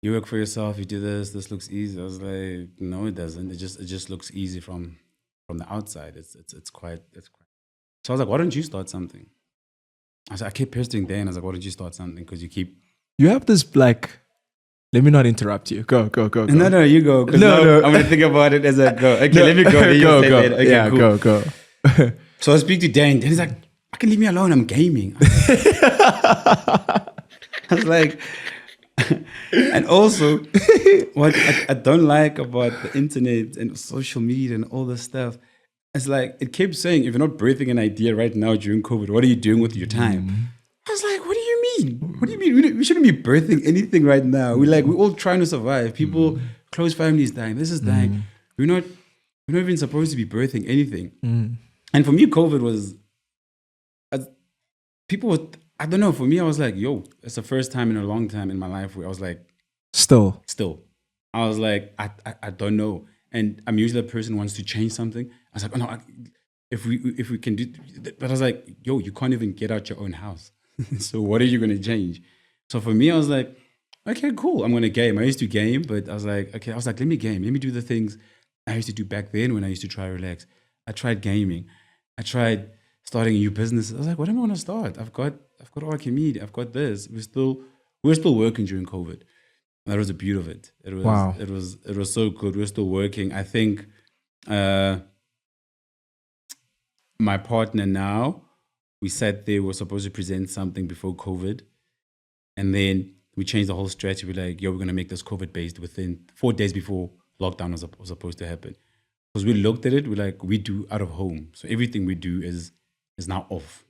you work for yourself, you do this. This looks easy. I was like, no, it doesn't. It just looks easy from the outside. It's quite. So I was like, why don't you start something? I keep pestering Dan. I was like, why don't you start something? Because you have this like. Let me not interrupt you. Go. No, you go. No. I'm gonna think about it as I go. Okay, let me go. Go. Okay, yeah, cool. go. So I speak to Dan. Dan is like, I can leave me alone. I'm gaming. I was like, and also, what I don't like about the internet and social media and all this stuff, it's like it keeps saying, if you're not birthing an idea right now during COVID, what are you doing with your time? I was like, what do you mean? What do you mean? We shouldn't be birthing anything right now. We're all trying to survive. People, close families dying. This is dying. We're not even supposed to be birthing anything. And for me, COVID was, I don't know, for me, I was like, yo, it's the first time in a long time in my life where I was like, Still. I was like, I don't know. And I'm usually the person who wants to change something. I was like, oh no, if we can do, but I was like, yo, you can't even get out your own house. So what are you going to change? So for me, I was like, okay, cool. I'm going to game. I used to game, but I was like, let me game. Let me do the things I used to do back then when I used to try relax. I tried gaming. I tried starting a new business. I was like, what am I going to start? I've got Archimede. I've got this. We're still We were still working during COVID. That was the beauty of it. It was Wow. it was so good. We were still working. I think my partner now, we sat there, we were supposed to present something before COVID. And then we changed the whole strategy. We're like, yo, we're going to make this COVID based within 4 days before lockdown was supposed to happen. Because we looked at it, we're like, we do out of home. So everything we do is now off.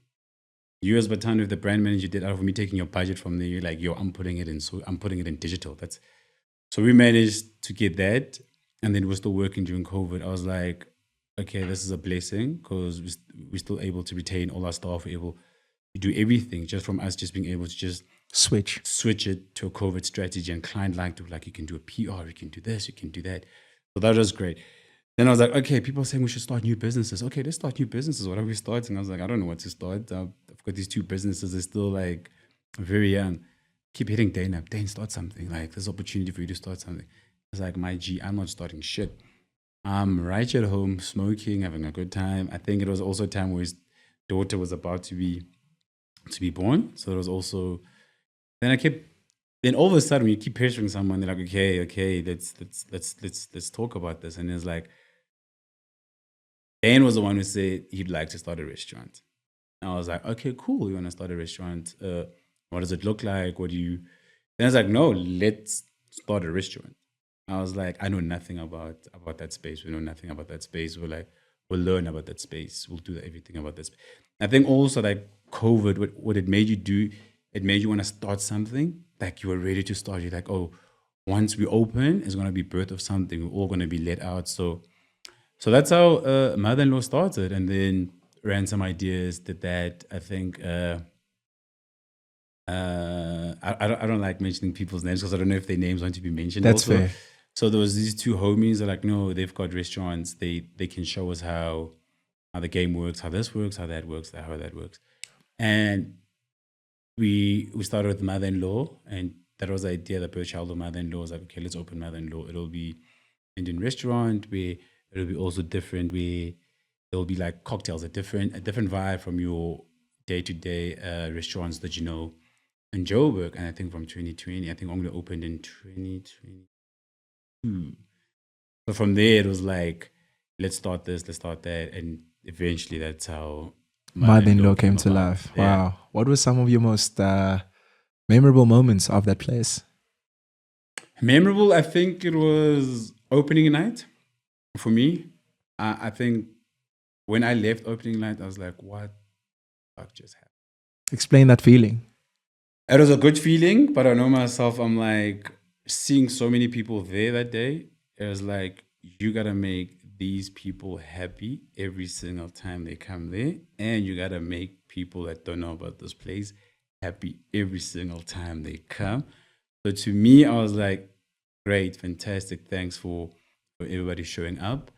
You as Batan, if the brand manager did out of me taking your budget from there, you're like, yo, I'm putting it in digital. So we managed to get that. And then we're still working during COVID. I was like, okay, this is a blessing because we're still able to retain all our staff. We're able to do everything just from us just being able to just switch it to a COVID strategy. And client liked it, like, you can do a PR, you can do this, you can do that. So that was great. Then I was like, okay, people are saying we should start new businesses. Okay, let's start new businesses. What are we starting? I was like, I don't know what to start. I've got these 2 businesses. They're still like very young. Keep hitting Dane up. Dane, start something. Like, there's opportunity for you to start something. I was like, my G, I'm not starting shit. I'm right at home, smoking, having a good time. I think it was also a time where his daughter was about to be born. So it was also, then all of a sudden when you keep pressuring someone, they're like, okay, let's talk about this. And it's like, Dan was the one who said he'd like to start a restaurant. And I was like, okay, cool. You want to start a restaurant? What does it look like? What do you? Then I was like, no, let's start a restaurant. I was like, I know nothing about that space. We know nothing about that space. We'll learn about that space. We'll do everything about this. I think also like COVID, what it made you do, it made you want to start something. Like you were ready to start. You're like, oh, once we open, it's going to be birth of something. We're all going to be let out. So that's how Mother-in-Law started, and then ran some ideas, did that. I think I don't like mentioning people's names because I don't know if their names want to be mentioned. That's also. fair. So there was these 2 homies that are like, no, they've got restaurants. They can show us how the game works, how this works, how that works, how that works. And we started with Mother-in-Law, and that was the idea. The child of Mother-in-Law was like, okay, let's open Mother-in-Law. It'll be Indian restaurant where it'll be also different, where there'll be like cocktails, a different vibe from your day-to-day restaurants that you know in Joburg. And I think from 2020, I think only opened in 2022. So from there, it was like, let's start this, let's start that. And eventually that's how Mother-in-Law came to about. life. Yeah. Wow. What were some of your most memorable moments of that place? Memorable, I think it was opening night for me. I think when I left opening night, I was like, what the fuck just happened? Explain that feeling. It was a good feeling, but I know myself, I'm like, seeing so many people there that day, it was like, you got to make these people happy every single time they come there. And you got to make people that don't know about this place happy every single time they come. So to me, I was like, great, fantastic. Thanks for everybody showing up.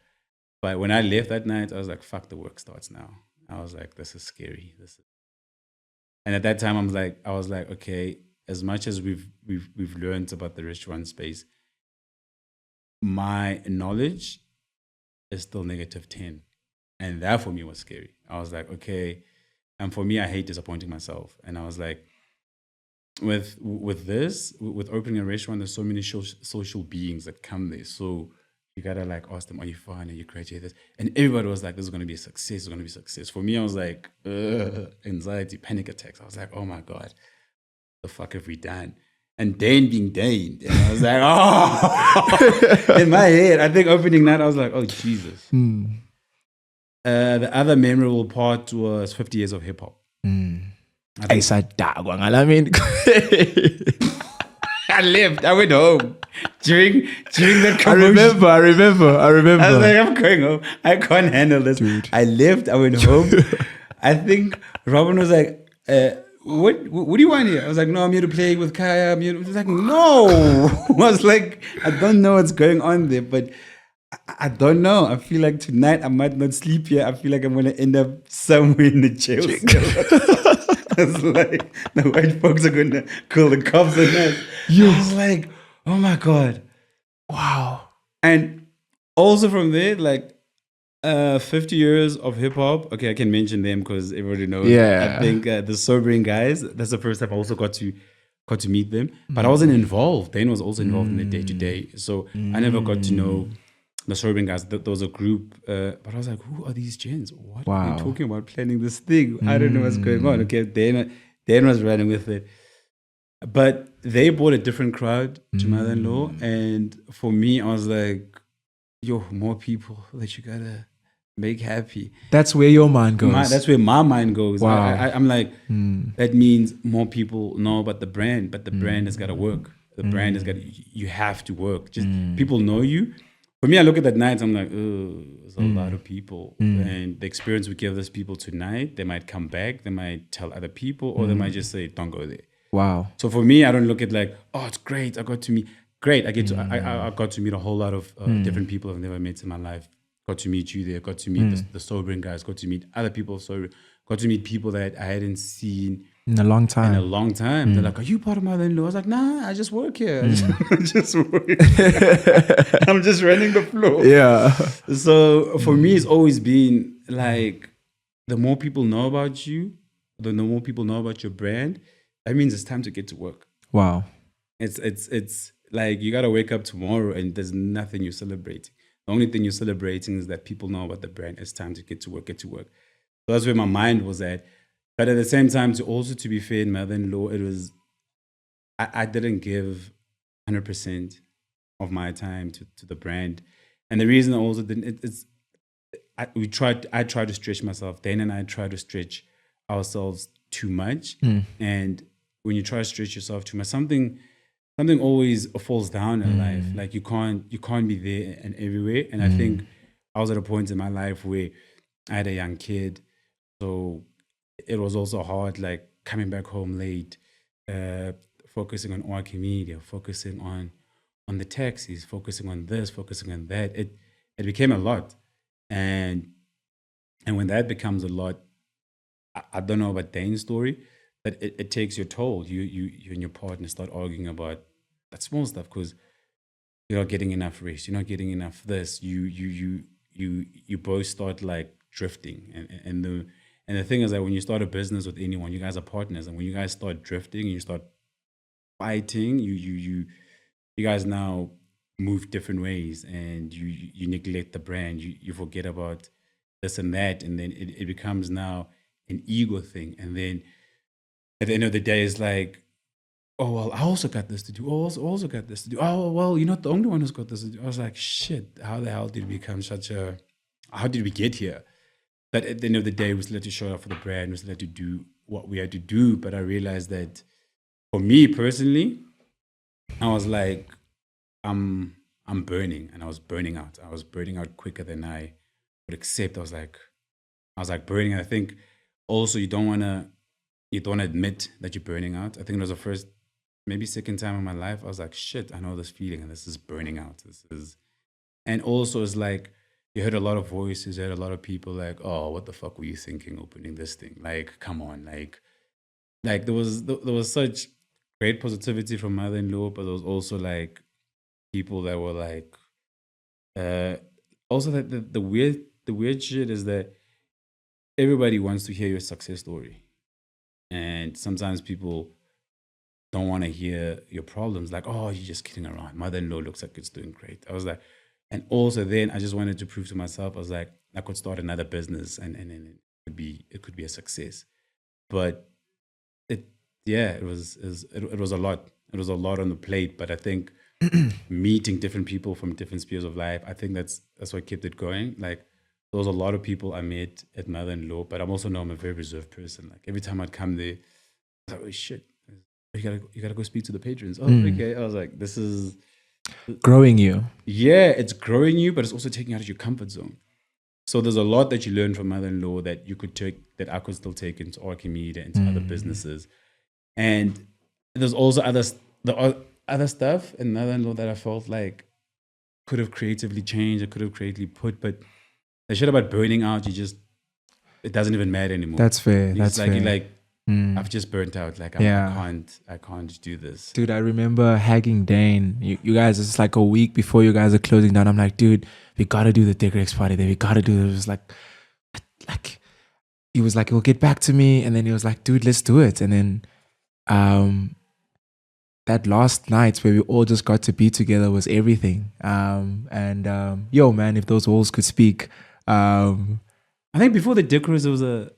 But when I left that night, I was like, fuck, the work starts now. I was like, this is scary. And at that time, I was like, okay, as much as we've learned about the restaurant space, my knowledge is still -10. And that for me was scary. I was like, okay. And for me, I hate disappointing myself. And I was like, with opening a restaurant, there's so many social beings that come there. So you gotta like ask them, are you fine? Are you graduated? And everybody was like, this is gonna be a success. It's gonna be a success. For me, I was like, anxiety, panic attacks. I was like, oh my God, what the fuck have we done? And Dane being Dane. And I was like, oh. In my head, I think opening night, I was like, oh, Jesus. The other memorable part was 50 years of hip hop. I left. I went home during that commotion. I remember. I was like, I'm going home. I can't handle this. Dude. I left. I went home. I think Robin was like, what do you want here? I was like, no, I'm here to play with Kaya. He was like, no. I was like, I don't know what's going on there, but I don't know. I feel like tonight I might not sleep here. I feel like I'm going to end up somewhere in the jail cell. It's like the white folks are going to call the cops on us. I was like, oh my God. Wow. And also from there, like 50 years of hip hop. Okay, I can mention them because everybody knows. Yeah. I think the Sobering Guys, that's the first time I also got to got to meet them, but I wasn't involved. Dane was also involved in the day-to-day. So I never got to know the Serbian guys. There was a group, but I was like, who are these gents? What are they talking about planning this thing? I don't know what's going on. Okay, Dane was running with it. But they brought a different crowd to mother-in-law. And for me, I was like, yo, more people that you gotta make happy. That's where your mind goes. That's where my mind goes. Wow. I'm like, that means more people know about the brand, but the brand has got to work. The brand has got you have to work. Just people know you. For me, I look at that night, I'm like, oh, there's a lot of people. And the experience we give those people tonight, they might come back, they might tell other people, or they might just say, don't go there. Wow. So for me, I don't look at like, oh, it's great. I got to meet I got to meet a whole lot of different people I've never met in my life. Got to meet you there. Got to meet the sobering guys. Got to meet other people of sobering. Got to meet people that I hadn't seen in a long time. They're like, are you part of mother-in-law? I was like, nah, I just work here. I just work. I'm just running the floor. Yeah. So for me, it's always been like, the more people know about you, the more people know about your brand, that means it's time to get to work. Wow. It's like you gotta wake up tomorrow and there's nothing you're celebrating. The only thing you're celebrating is that people know about the brand. It's time to get to work. So that's where my mind was at. But at the same time, to be fair in mother-in-law, it was I didn't give 100% of my time to the brand, and the reason I also didn't I tried to stretch myself. Dane and I tried to stretch ourselves too much, and when you try to stretch yourself too much, something always falls down in life. Like you can't be there and everywhere. And I think I was at a point in my life where I had a young kid, so it was also hard, like coming back home late, focusing on ORK media, focusing on the taxis, focusing on this, focusing on that. It became a lot, and when that becomes a lot, I don't know about Dane's story, but it takes your toll. You and your partner start arguing about that small stuff because you're not getting enough rest. You're not getting enough this. You both start like drifting. And the thing is that when you start a business with anyone, you guys are partners. And when you guys start drifting and you start fighting, you guys now move different ways, and you neglect the brand. You forget about this and that, and then it becomes now an ego thing. And then at the end of the day, it's like, oh, well, I also got this to do. Oh, I also got this to do. Oh, well, you're not the only one who's got this to do. I was like, shit, how the hell did it become how did we get here? But at the end of the day, we still had to show up for the brand. We still had to do what we had to do. But I realized that for me personally, I was like, I'm burning, and I was burning out. I was burning out quicker than I would accept. I was like burning. And I think also you don't want to admit that you're burning out. I think it was the first, maybe second time in my life, I was like, shit, I know this feeling, and this is burning out. And also it's like, you heard a lot of voices, you heard a lot of people like, oh, what the fuck were you thinking opening this thing? Like, come on, like there was such great positivity from mother-in-law, but there was also like people that were like, also that the weird shit is that everybody wants to hear your success story. And sometimes people don't want to hear your problems. Like, oh, you're just kidding around. Mother-in-law looks like it's doing great. I was like, and also then I just wanted to prove to myself, I was like, I could start another business and it could be a success. But it was a lot. It was a lot on the plate. But I think meeting different people from different spheres of life, I think that's what kept it going. Like, there was a lot of people I met at mother-in-law, but I'm a very reserved person. Like, every time I'd come there, I was like, oh shit, you gotta go speak to the patrons. Oh, okay. I was like, this is growing you. Yeah, it's growing you, but it's also taking you out of your comfort zone. So there's a lot that you learn from mother-in-law that you could take, that I could still take into ORK Media, into other businesses. And there's also other stuff in mother-in-law that I felt like could have creatively changed, or could have creatively put, but the shit about burning out, it doesn't even matter anymore. That's fair. I've just burnt out. Like, I can't do this. Dude, I remember hagging Dane. You guys, it's like a week before you guys are closing down. I'm like, dude, we got to do the Dick party there. We got to do it. It was like, he was like, he'll get back to me. And then he was like, dude, let's do it. And then that last night where we all just got to be together was everything. Yo, man, if those walls could speak. I think before the decorators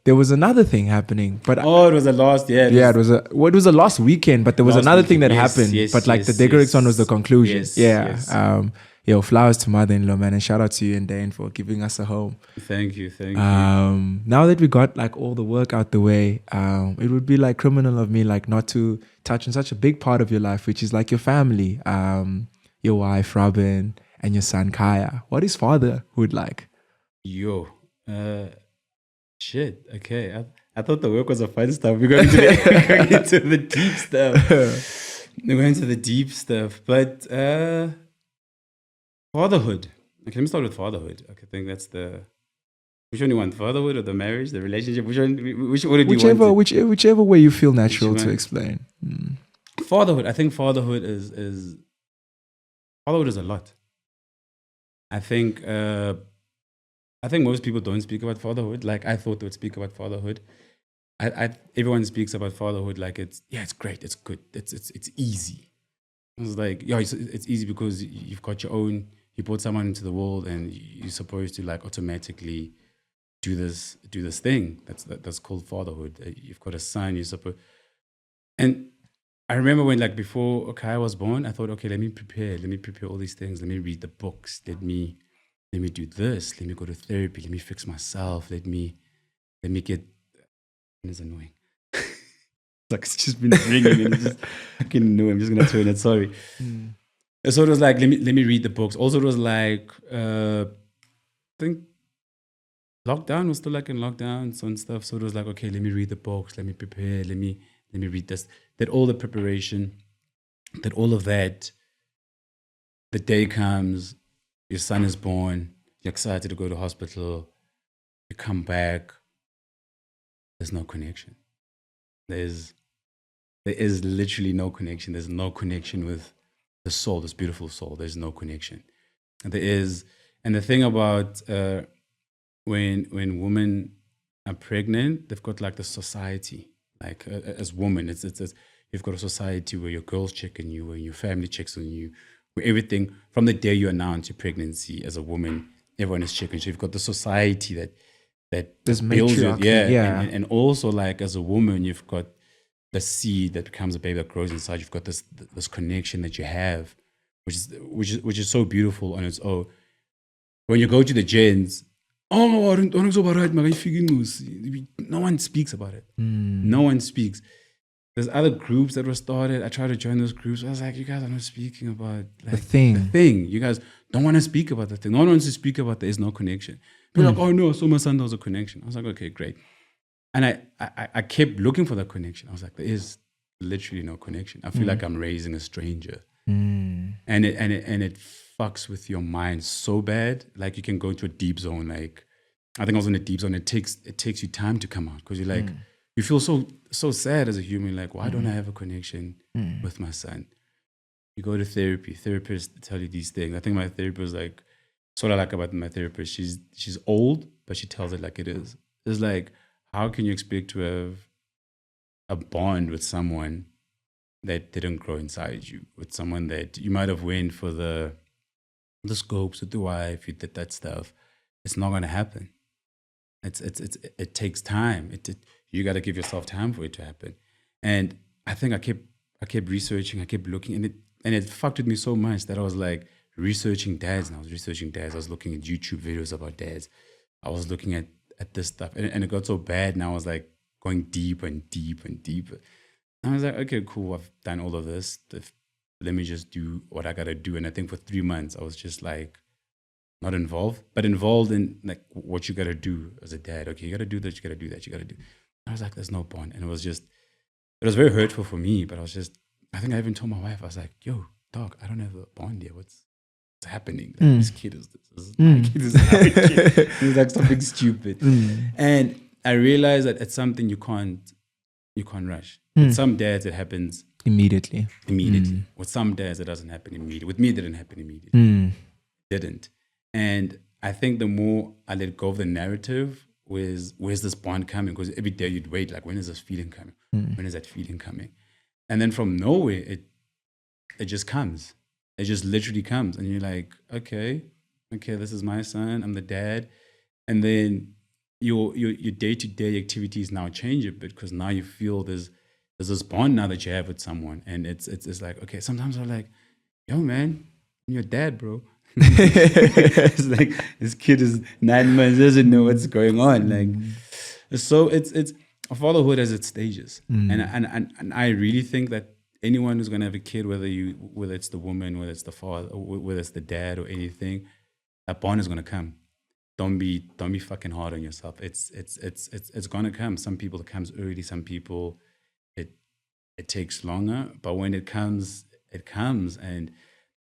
There was another thing happening, but it was the last, it was a last weekend, but there was Last another thing that weekend, yes, happened. yes, but like the yes, decorates one was the yes. conclusion. Yes, Yeah. yes. Yo, flowers to mother-in-law, man, and shout out to you and Dane for giving us a home. Thank you. Now that we got like all the work out the way, it would be like criminal of me like not to touch on such a big part of your life, which is like your family, your wife Robin and your son Kaya. What is fatherhood like? Yo, shit. Okay, I thought the work was a fun stuff. We're going into the deep stuff. We're going into the deep stuff, but fatherhood. Okay, let me start with fatherhood. Okay, I think that's the. Which one you want, fatherhood or the marriage, the relationship? Which order do you want? Whichever way you feel natural to explain. Fatherhood. I think fatherhood is fatherhood is a lot. I think most people don't speak about fatherhood. Like I thought they would speak about fatherhood. Everyone speaks about fatherhood like it's great, it's good, it's easy. It's like it's easy because you've got your own. You brought someone into the world and you're supposed to like automatically do this thing that's called fatherhood. You've got a son. You're supposed. And I remember when like before Kaya was born, I thought, okay, let me prepare all these things. Let me read the books. Let me do this. Let me go to therapy. Let me fix myself. Let me get. It's annoying. Like it's just been ringing and it's just fucking annoying. I'm just gonna turn it. Sorry. So it was like let me read the books. Also, it was like I think lockdown was still like in lockdown and stuff. So it was like okay, let me read the books. Let me prepare. Let me read this. That all the preparation. That all of that. The day comes. Your son is born. You're excited to go to hospital. You come back. There's no connection. There is literally no connection. There's no connection with the soul, this beautiful soul. There's no connection. And the thing about when women are pregnant, they've got like the society. Like as women, it's you've got a society where your girls check on you, where your family checks on you, where everything from the day you announce your pregnancy as a woman, everyone is checking. So you've got the society that There's builds it, matriarchy, and also like as a woman, you've got the seed that becomes a baby that grows inside. You've got this connection that you have, which is so beautiful on its own. When you go to the gens, no one speaks about it. No one speaks. There's other groups that were started. I tried to join those groups. I was like, you guys are not speaking about like, the thing. You guys don't want to speak about the thing. No one wants to speak about there is no connection. People are like, oh no, so my son there was a connection. I was like, okay, great. And I kept looking for that connection. I was like, there is literally no connection. I feel like I'm raising a stranger. And it fucks with your mind so bad. Like you can go to a deep zone. Like I think I was in a deep zone. It takes you time to come out because you're like, you feel so sad as a human. Like, why don't I have a connection with my son? You go to therapy. Therapists tell you these things. I think my therapist like, that's what I like about my therapist. She's old, but she tells it like it is. It's like, how can you expect to have a bond with someone that didn't grow inside you, with someone that you might have went for the scopes with the wife, you did that stuff. It's not going to happen. It takes time. You got to give yourself time for it to happen. And I think I kept researching, I kept looking, and it fucked with me so much that I was like researching dads, and I was looking at YouTube videos about dads. I was looking at this stuff, and it got so bad, and I was like going deeper and deeper and deeper. And I was like, okay, cool, I've done all of this. Let me just do what I got to do. And I think for 3 months, I was just like, not involved, but involved in like what you got to do as a dad. Okay, you got to do this, you got to do that, you got to do. I was like, there's no bond. And it was very hurtful for me, but I think I even told my wife, I was like, yo, dog, I don't have a bond here. What's happening? Like, this kid is this. This is my kid. This is my kid. It's like something stupid. And I realized that it's something you can't rush. With some dads, it happens immediately. With some dads, it doesn't happen immediately. With me, it didn't happen immediately. Didn't. And I think the more I let go of the narrative, where's this bond coming? Because every day you'd wait, like, when is this feeling coming? When is that feeling coming? And then from nowhere, just comes. It just literally comes, and you're like, okay, this is my son. I'm the dad, and then your day-to-day activities now change a bit because now you feel there's this bond now that you have with someone, and it's like, okay, sometimes I'm like, yo man, I'm your dad, bro. It's like this kid is 9 months, doesn't know what's going on. Like, so it's fatherhood has its stages, and I really think that anyone who's gonna have a kid, whether it's the woman, whether it's the father, whether it's the dad or anything, that bond is gonna come. Don't be fucking hard on yourself. It's gonna come. Some people it comes early. Some people it takes longer. But when it comes, it comes. And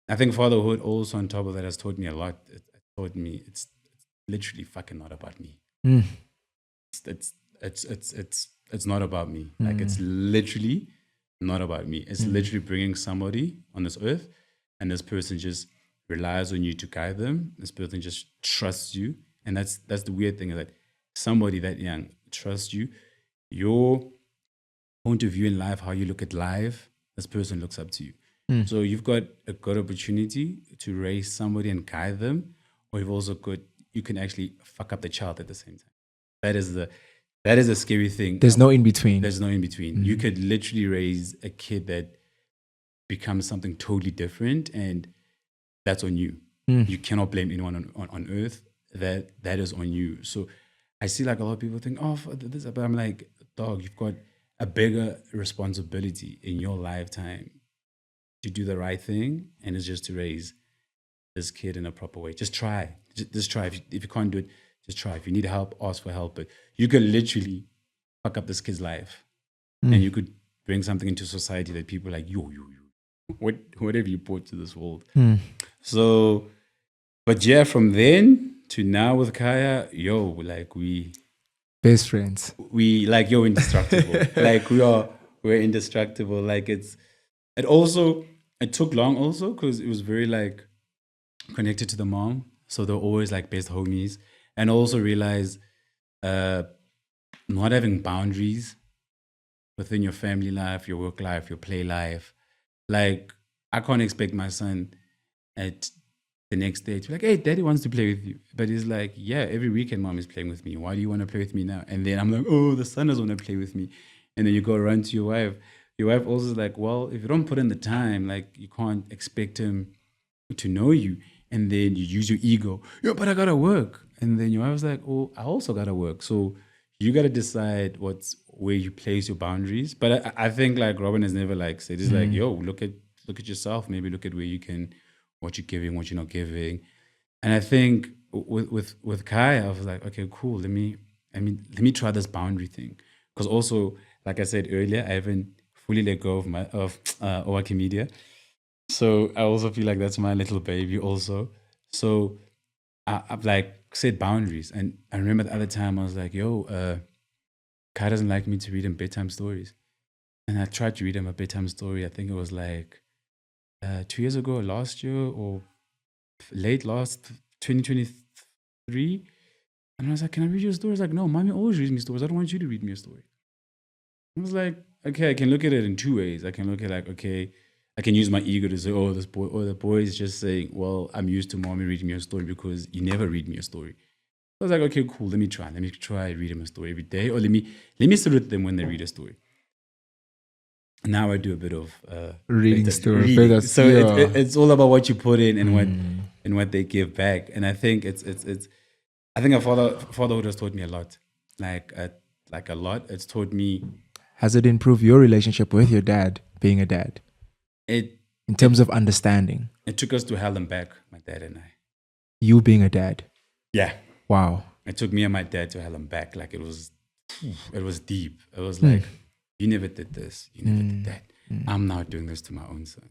I think fatherhood also on top of that has taught me a lot. It taught me it's literally fucking not about me. It's not about me. Like it's literally not about me. It's literally bringing somebody on this earth, and this person just relies on you to guide them. This person just trusts you, and that's the weird thing, is that somebody that young trusts you. Your point of view in life, how you look at life, this person looks up to you. So you've got a good opportunity to raise somebody and guide them, or you can actually fuck up the child at the same time. That is a scary thing. There's no in between. There's no in between. You could literally raise a kid that becomes something totally different, and that's on you. You cannot blame anyone on earth. That is on you. So I see like a lot of people think, oh, this, but I'm like, dog, you've got a bigger responsibility in your lifetime to do the right thing, and it's just to raise this kid in a proper way. Just try. Just try. If you can't do it, just try. If you need help, ask for help. But you could literally fuck up this kid's life, and you could bring something into society that people are like, yo, what have you brought to this world? So, but yeah, from then to now with Kaya, like best friends. We like, you're indestructible. Like we're indestructible. Like it took long also because it was very like connected to the mom. So they're always like best homies, and also realize not having boundaries within your family life, your work life, your play life. Like I can't expect my son at the next day to be like, hey, daddy wants to play with you. But he's like, yeah, every weekend mom is playing with me. Why do you want to play with me now? And then I'm like, oh, the son doesn't want to play with me. And then you go run to your wife. Your wife also is like, well, if you don't put in the time, like you can't expect him to know you. And then you use your ego. Yeah, but I gotta work. And then your wife's like, oh, I also gotta work. So you gotta decide where you place your boundaries. But I think like Robin has never like said, it's like, yo, look at yourself. Maybe look at where you can, what you're giving, what you're not giving. And I think with Kai, I was like, okay, cool. Let me try this boundary thing. Because also, like I said earlier, I haven't fully let go of Owaki Media. So I also feel like that's my little baby also. So I've like set boundaries. And I remember the other time I was like, yo, Kai doesn't like me to read him bedtime stories. And I tried to read him a bedtime story. I think it was like 2 years ago, last year, or late last 2023. And I was like, can I read you a story? He's like, no, mommy always reads me stories. I don't want you to read me a story. I was like, okay, I can look at it in two ways. I can look at like, okay, I can use my ego to say, oh, this boy, or the boy is just saying, well, I'm used to mommy reading me a story because you never read me a story. So I was like, okay, cool, let me try read him a story every day, or let me sit with them when they read a story. Now I do a bit of reading story. So it's all about what you put in and what they give back. And I think I think fatherhood has taught me a lot, like a lot. It's taught me. Has it improved your relationship with your dad, being a dad? In terms of understanding. It took us to hell and back, my dad and I. You being a dad? Yeah. Wow. It took me and my dad to hell and back. Like it was deep. It was like, you never did this. You never did that. I'm now doing this to my own son.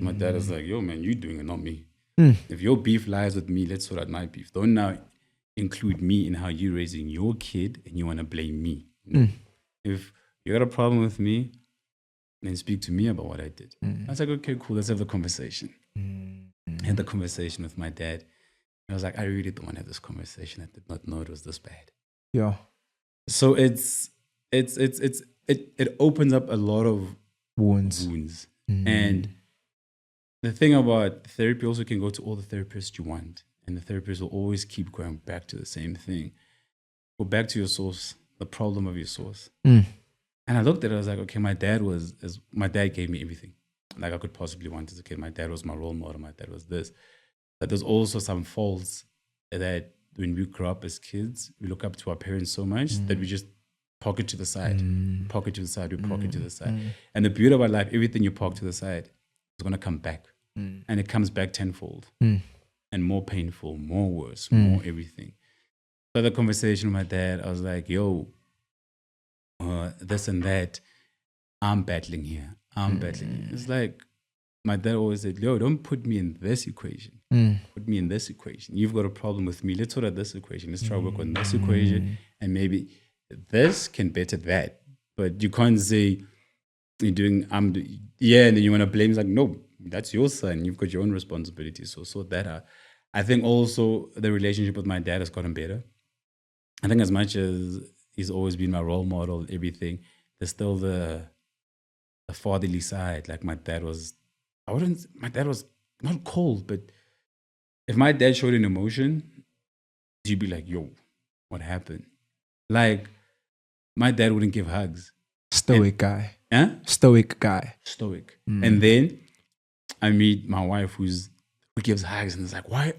My dad was like, yo, man, you doing it, not me. If your beef lies with me, let's sort out my beef. Don't now include me in how you're raising your kid and you want to blame me. No. If you got a problem with me, then speak to me about what I did. I was like, okay, cool, let's have the conversation. I had the conversation with my dad. I was like, I really don't want to have this conversation. I did not know it was this bad. Yeah. So it opens up a lot of wounds. And the thing about therapy also can go to all the therapists you want, and the therapist will always keep going back to the same thing. Go back to your source, the problem of your source. And I looked at it, I was like, okay, my dad gave me everything like I could possibly want as a kid. My dad was my role model. My dad was this. But there's also some faults that when we grow up as kids, we look up to our parents so much that we just pocket to the side, pocket to the side, we pocket to the side. And the beauty about life, everything you park to the side is going to come back. And it comes back tenfold and more painful, more worse, more everything. So the conversation with my dad, I was like, yo, this and that, I'm battling here. I'm battling. It's like, my dad always said, yo, don't put me in this equation. Put me in this equation. You've got a problem with me. Let's sort out this equation. Let's try to work on this equation. And maybe this can better that. But you can't say, you're doing, and then you want to blame. It's like, no, that's your son. You've got your own responsibilities. So sort that out. I think also the relationship with my dad has gotten better. I think as much as he's always been my role model, everything, there's still the fatherly side. Like my dad was not cold, but if my dad showed an emotion, you'd be like, yo, what happened? Like my dad wouldn't give hugs. Stoic guy. Huh? Stoic guy. Stoic. And then I meet my wife who gives hugs and it's like, why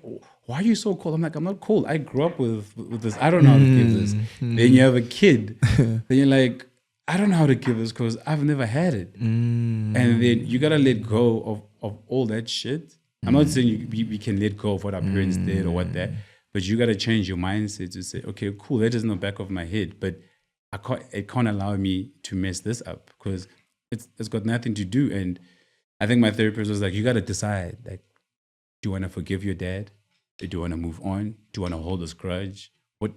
are you so cold? I'm like, I'm not cold. I grew up with this. I don't know how to give this. Then you have a kid. Then you're like, I don't know how to give this because I've never had it. And then you got to let go of all that shit. I'm not saying we can let go of what our parents did or what that, but you got to change your mindset to say, okay, cool, that is in the back of my head, but it can't allow me to mess this up because it's got nothing to do. And I think my therapist was like, you got to decide, like, do you want to forgive your dad? Do you want to move on? Do you want to hold this grudge? What?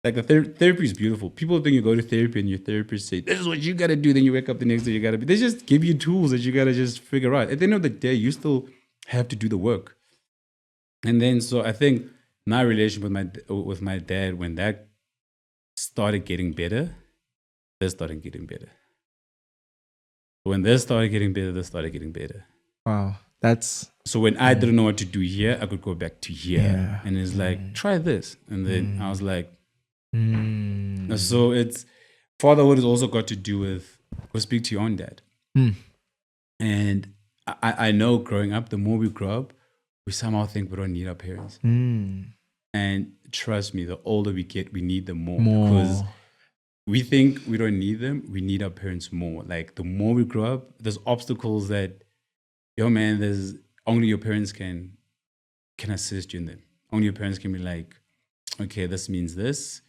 Like the therapy is beautiful. People think you go to therapy and your therapist say, this is what you got to do. Then you wake up the next day, you got to be. They just give you tools that you got to just figure out. At the end of the day, you still have to do the work. And then, so I think my relationship with my dad, when that started getting better, they started getting better. When they started getting better, they started getting better. Wow. So when I didn't know what to do here, I could go back to here. Yeah. And it's like, try this. And then I was like, so it's fatherhood has also got to do with go speak to your own dad. And I know growing up, the more we grow up, we somehow think we don't need our parents. And trust me, the older we get, we need them more. Because we think we don't need them, we need our parents more. Like the more we grow up, there's obstacles that, yo man, there's only your parents can assist you in them. Only your parents can be like, okay, this means this.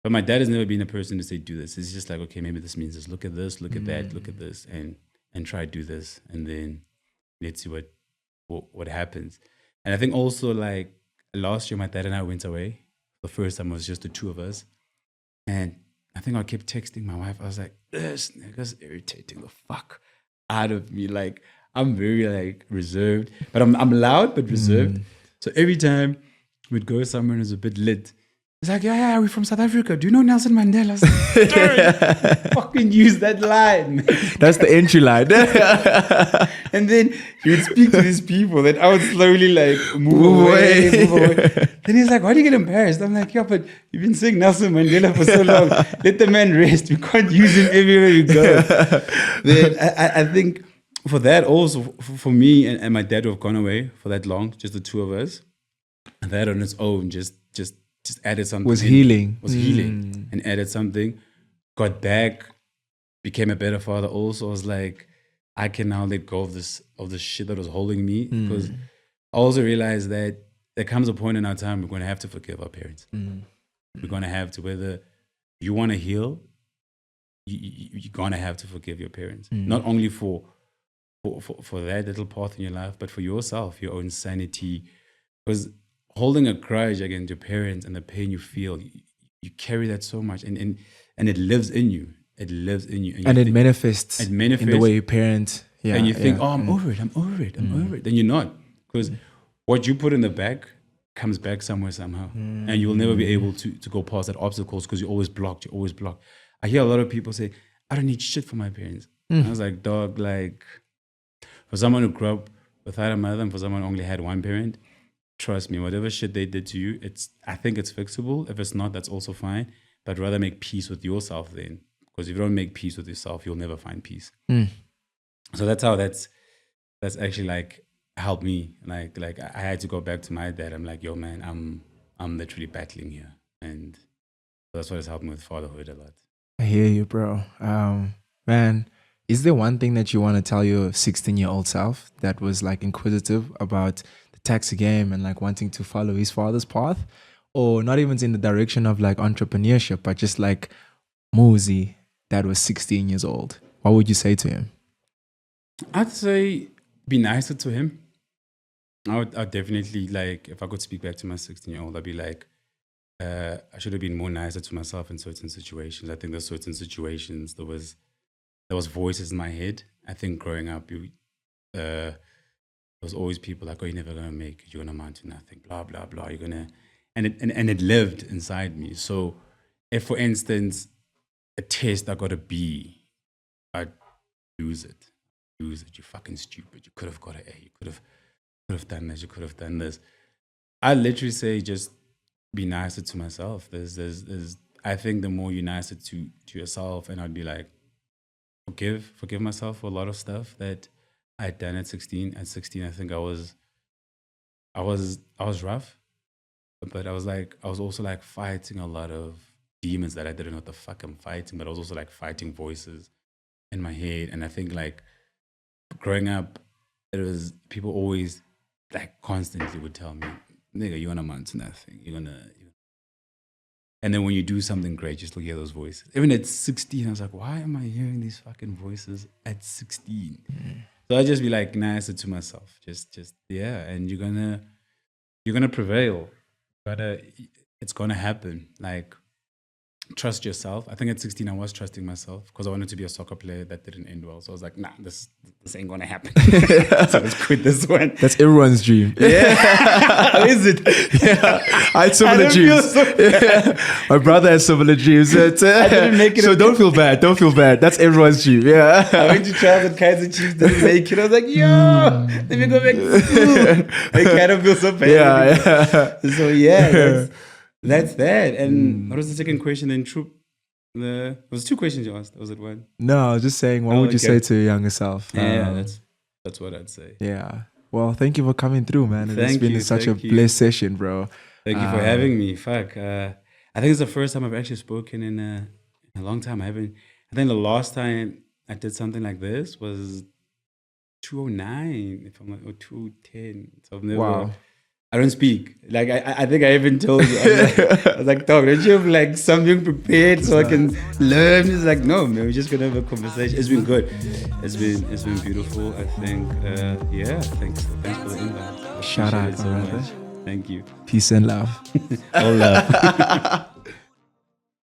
But my dad has never been a person to say, do this. It's just like, okay, maybe this means this. Look at this, look at that, look at this, and try to do this. And then let's see what happens. And I think also like last year, my dad and I went away. The first time it was just the two of us. And I think I kept texting my wife. I was like, this nigga's irritating the fuck out of me. Like, I'm very like reserved, but I'm loud but reserved. So every time we'd go somewhere and it's a bit lit, it's like, yeah, we're from South Africa. Do you know Nelson Mandela? I was like, dude, fucking use that line. That's the entry line. And then he would speak to these people that I would slowly like move away. Then he's like, why do you get embarrassed? I'm like, yeah, but you've been saying Nelson Mandela for so long. Let the man rest. We can't use him everywhere we go. Then I think for that also, for me and my dad who have gone away for that long, just the two of us, and that on its own just added something. Was healing and added something. Got back, became a better father also. I was like, I can now let go of this shit that was holding me. Because I also realized that there comes a point in our time we're going to have to forgive our parents. We're going to have to, whether you want to heal, you're going to have to forgive your parents. Not only for that little path in your life, but for yourself, your own sanity. Because holding a grudge against your parents and the pain you feel, you carry that so much, and it lives in you. It lives in you, and it manifests in the way you parent. Yeah, and you think, oh, I'm over it. Then you're not, because what you put in the back comes back somewhere somehow, and you'll never be able to go past that obstacles because you're always blocked. I hear a lot of people say, I don't need shit for my parents. I was like, dog, like for someone who grew up without a mother and for someone who only had one parent, trust me, whatever shit they did to you, I think it's fixable. If it's not, that's also fine. But rather make peace with yourself then. Because if you don't make peace with yourself, you'll never find peace. So that's how that's actually like helped me. Like I had to go back to my dad. I'm like, yo man, I'm literally battling here. And that's what has helped me with fatherhood a lot. I hear you, bro. Man, is there one thing that you want to tell your 16-year-old self that was like inquisitive about the taxi game and like wanting to follow his father's path? Or not even in the direction of like entrepreneurship, but just like Muzi that was 16 years old? What would you say to him? I'd say be nicer to him. I'd definitely, like, if I could speak back to my 16-year-old, I'd be like, I should have been more nicer to myself in certain situations. I think there's certain situations there was voices in my head. I think growing up, there was always people like, oh, you're never gonna make it, you're gonna amount to nothing, blah blah blah. You're gonna, and it lived inside me. So, if for instance, a test I got a B, I'd lose it. You're fucking stupid. You could have got an A. You could have done this. You could have done this. I literally say just be nicer to myself. There's I think the more you're nicer to yourself, and I'd be like, forgive myself for a lot of stuff that I'd done at 16. At 16, I think I was rough, but I was also like fighting a lot of demons that I didn't know what the fuck I'm fighting. But I was also like fighting voices in my head, and I think like growing up, it was people always like constantly would tell me, nigga, you're gonna amount to nothing. And then when you do something great, you still hear those voices. Even at 16, I was like, why am I hearing these fucking voices at 16? So I just be like nicer to myself. Just yeah, and you're gonna prevail. It's gonna happen. Like, trust yourself. I think at 16 I was trusting myself because I wanted to be a soccer player. That didn't end well. So I was like, nah, this ain't gonna happen. So let's quit this one. That's everyone's dream. Yeah. Is it? Yeah. I had similar dreams. My brother has similar dreams. I didn't make it. So don't feel bad. Don't feel bad. That's everyone's dream. Yeah. I went to trials at Kaiser Chiefs, didn't make it. I was like, yo, let me go back to school. I kind of feel so bad. Yeah. So yeah, that's that. And what was the second question then? There was two questions you asked. Was it one? No, I was just saying, what would you say to your younger self? Yeah, that's what I'd say. Yeah. Well, thank you for coming through, man. It's been such a you. blessed session, bro. Thank you for having me. Fuck. I think it's the first time I've actually spoken in a long time. I think the last time I did something like this was 2009, if I'm like, or 2010. So I've never. Wow. I don't speak. Like I think I even told you. I was like, dog, don't you have like something prepared so I can learn? He's like, no, man, we're just gonna have a conversation. It's been good. It's been beautiful. I think. Yeah. Thanks for the invite. Shout out, so brother. much. Thank you. Peace and love. All love.